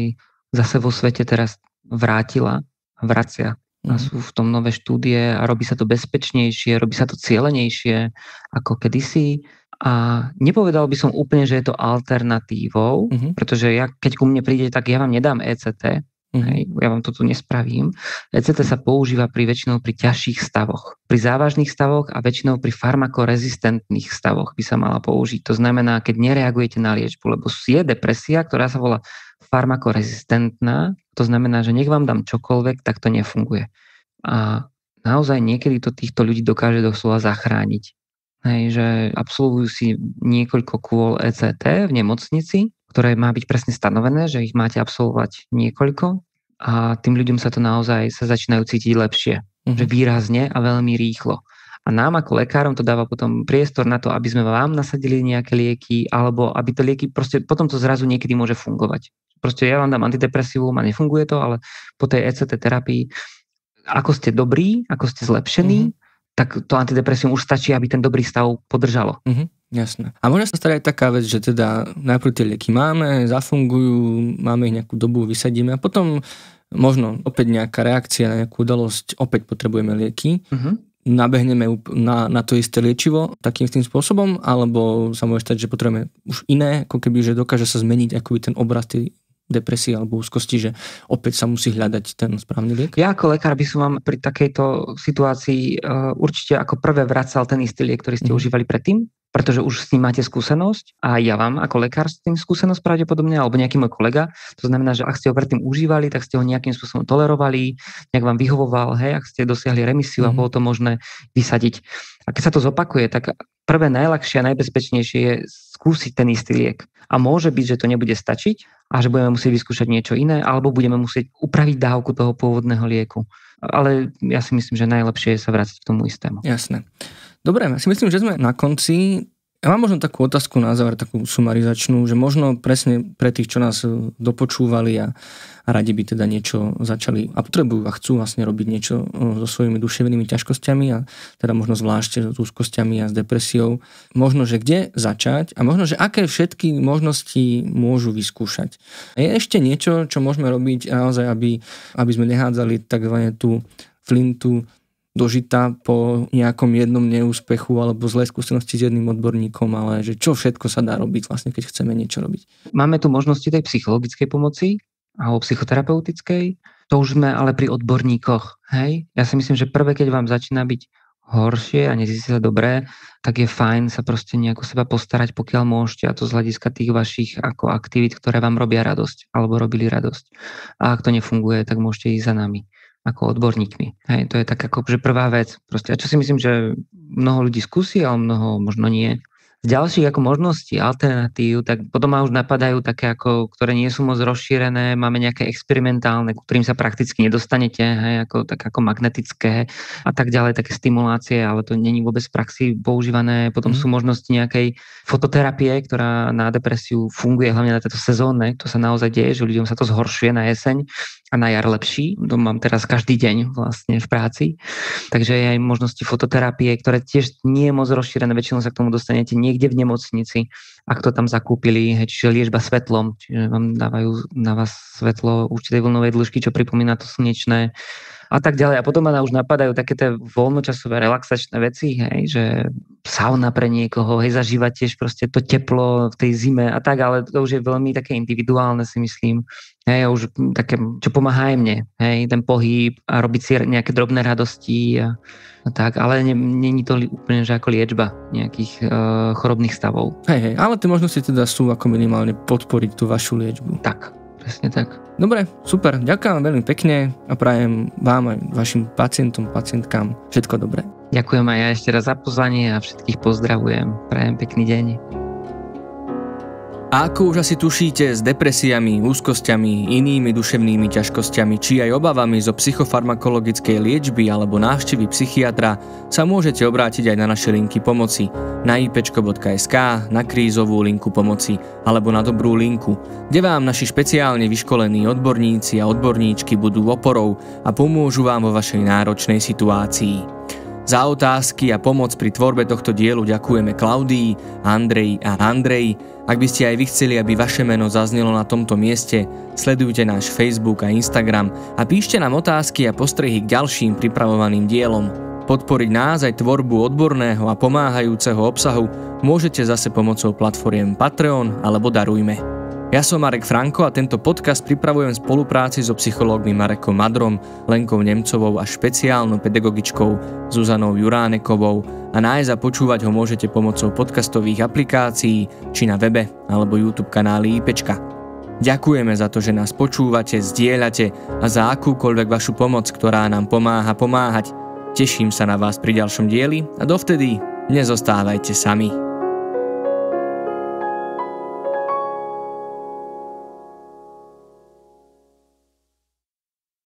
zase vo svete teraz vrátila a vracia. A sú v tom nové štúdie a robí sa to bezpečnejšie, robí sa to cielenejšie ako kedysi. A nepovedal by som úplne, že je to alternatívou, pretože keď ku mne príde, tak ja vám nedám ECT, hej, ja vám to tu nespravím. ECT sa používa väčšinou pri ťažších stavoch. Pri závažných stavoch a väčšinou pri farmakorezistentných stavoch by sa mala použiť. To znamená, keď nereagujete na liečbu, lebo je depresia, ktorá sa volá farmakorezistentná, to znamená, že nech vám dám čokoľvek, tak to nefunguje. A naozaj niekedy to týchto ľudí dokáže doslova zachrániť. Hej, že absolvujú si niekoľko kôl ECT v nemocnici, ktoré má byť presne stanovené, že ich máte absolvovať niekoľko a tým ľuďom sa to naozaj sa začínajú cítiť lepšie. Že výrazne a veľmi rýchlo. A nám ako lekárom to dáva potom priestor na to, aby sme vám nasadili nejaké lieky alebo aby tie lieky proste potom to zrazu niekedy môže fungovať. Proste ja vám dám antidepresívum a nefunguje to, ale po tej ECT terapii ako ste dobrí, ako ste zlepšení, tak to antidepresívum už stačí, aby ten dobrý stav podržalo. Jasné. A môže sa stať aj taká vec, že teda najprv tie lieky máme, zafungujú, máme ich nejakú dobu, vysadíme a potom možno opäť nejaká reakcia na nejakú udalosť, opäť potrebujeme lieky. Nabehneme na to isté liečivo takým tým spôsobom, alebo sa môže stať, že potrebujeme už iné, ako keby, že dokáže sa zmeniť akoby ten obraz tej depresie alebo úzkosti, že opäť sa musí hľadať ten správny liek? Ja ako lekár by som vám pri takejto situácii určite ako prvé vracal ten istý liek, ktorý ste užívali predtým, pretože už s ním máte skúsenosť a ja vám ako lekár s tým skúsenosť pravdepodobne, alebo nejaký môj kolega. To znamená, že ak ste ho predtým užívali, tak ste ho nejakým spôsobom tolerovali, nejak vám vyhovoval, hej, ak ste dosiahli remisiu a bolo to možné vysadiť. A keď sa to zopakuje, tak prvé najľahšie a najbezpečnejšie je skúsiť ten istý liek. A môže byť, že to nebude stačiť a že budeme musieť vyskúšať niečo iné, alebo budeme musieť upraviť dávku toho pôvodného lieku. Ale ja si myslím, že najlepšie je sa vrátiť k tomu istému. Jasné. Dobre, ja si myslím, že sme na konci. Ja mám možno takú otázku na záver, takú sumarizačnú, že možno presne pre tých, čo nás dopočúvali a radi by teda niečo začali a potrebujú a chcú vlastne robiť niečo so svojimi duševnými ťažkosťami a teda možno zvlášť s úzkosťami a s depresiou. Možno, že kde začať a možno, že aké všetky možnosti môžu vyskúšať. Je ešte niečo, čo môžeme robiť naozaj, aby sme nehádzali takzvané tú flintu do žita po nejakom jednom neúspechu alebo zlej skúsenosti s jedným odborníkom, ale že čo všetko sa dá robiť vlastne, keď chceme niečo robiť. Máme tu možnosti tej psychologickej pomoci alebo psychoterapeutickej. To už sme ale pri odborníkoch. Hej? Ja si myslím, že prvé, keď vám začína byť horšie a nezistí sa dobré, tak je fajn sa proste nejako seba postarať, pokiaľ môžete, a to z hľadiska tých vašich ako aktivít, ktoré vám robia radosť alebo robili radosť. A ak to nefunguje, tak môžete ísť za nami ako odborníkmi. Hej, to je tak ako že prvá vec. Proste, a čo si myslím, že mnoho ľudí skúsi, ale mnoho možno nie. Z ďalších ako možností, alternatív, tak potom ma už napadajú také, ako, ktoré nie sú moc rozšírené, máme nejaké experimentálne, ku ktorým sa prakticky nedostanete, hej, ako, tak ako magnetické a tak ďalej, také stimulácie, ale to není vôbec v praxi používané. Potom sú možnosti nejakej fototerapie, ktorá na depresiu funguje, hlavne na tieto sezónne, to sa naozaj deje, že ľuďom sa to zhoršuje na jeseň a na jar lepší. To mám teraz každý deň vlastne v práci. Takže je aj možnosti fototerapie, ktoré tiež nie je moc rozšírené, väčšinou sa k tomu dostanete niekde v nemocnici, ak to tam zakúpili, čiže liečba svetlom, čiže vám dávajú na vás svetlo určitej vlnovej dĺžky, čo pripomína to slnečné a tak ďalej. A potom ma už napadajú také tie voľnočasové relaxačné veci, hej, že sauna pre niekoho, hej, zažívať tiež proste to teplo v tej zime a tak, ale to už je veľmi také individuálne, si myslím. Hej, už také, čo pomáha aj mne, hej, ten pohyb a robiť si nejaké drobné radosti a tak, ale není to úplne že ako liečba nejakých chorobných stavov. Hej, ale tie možnosti teda sú ako minimálne podporiť tú vašu liečbu. Tak, presne tak. Dobre, super, ďakujem veľmi pekne a prajem vám aj vašim pacientom, pacientkám všetko dobré. Ďakujem aj ja ešte raz za pozvanie a všetkých pozdravujem. Prajem pekný deň. A ako už asi tušíte, s depresiami, úzkosťami, inými duševnými ťažkosťami či aj obavami zo psychofarmakologickej liečby alebo návštevy psychiatra sa môžete obrátiť aj na naše linky pomoci na ipčko.sk, na krízovú linku pomoci alebo na dobrú linku, kde vám naši špeciálne vyškolení odborníci a odborníčky budú oporou a pomôžu vám vo vašej náročnej situácii. Za otázky a pomoc pri tvorbe tohto dielu ďakujeme Klaudii, Andreji a Andreji. Ak by ste aj vy chceli, aby vaše meno zaznelo na tomto mieste, sledujte náš Facebook a Instagram a píšte nám otázky a postrehy k ďalším pripravovaným dielom. Podporiť nás aj tvorbu odborného a pomáhajúceho obsahu môžete zase pomocou platformiem Patreon alebo Darujme. Ja som Marek Franko a tento podcast pripravujem v spolupráci so psychológmi Marekom Madrom, Lenkou Nemcovou a špeciálnou pedagogičkou Zuzanou Juránekovou a nájsť a počúvať ho môžete pomocou podcastových aplikácií či na webe alebo YouTube kanáli IPčka. Ďakujeme za to, že nás počúvate, zdieľate a za akúkoľvek vašu pomoc, ktorá nám pomáha pomáhať. Teším sa na vás pri ďalšom dieli a dovtedy nezostávajte sami.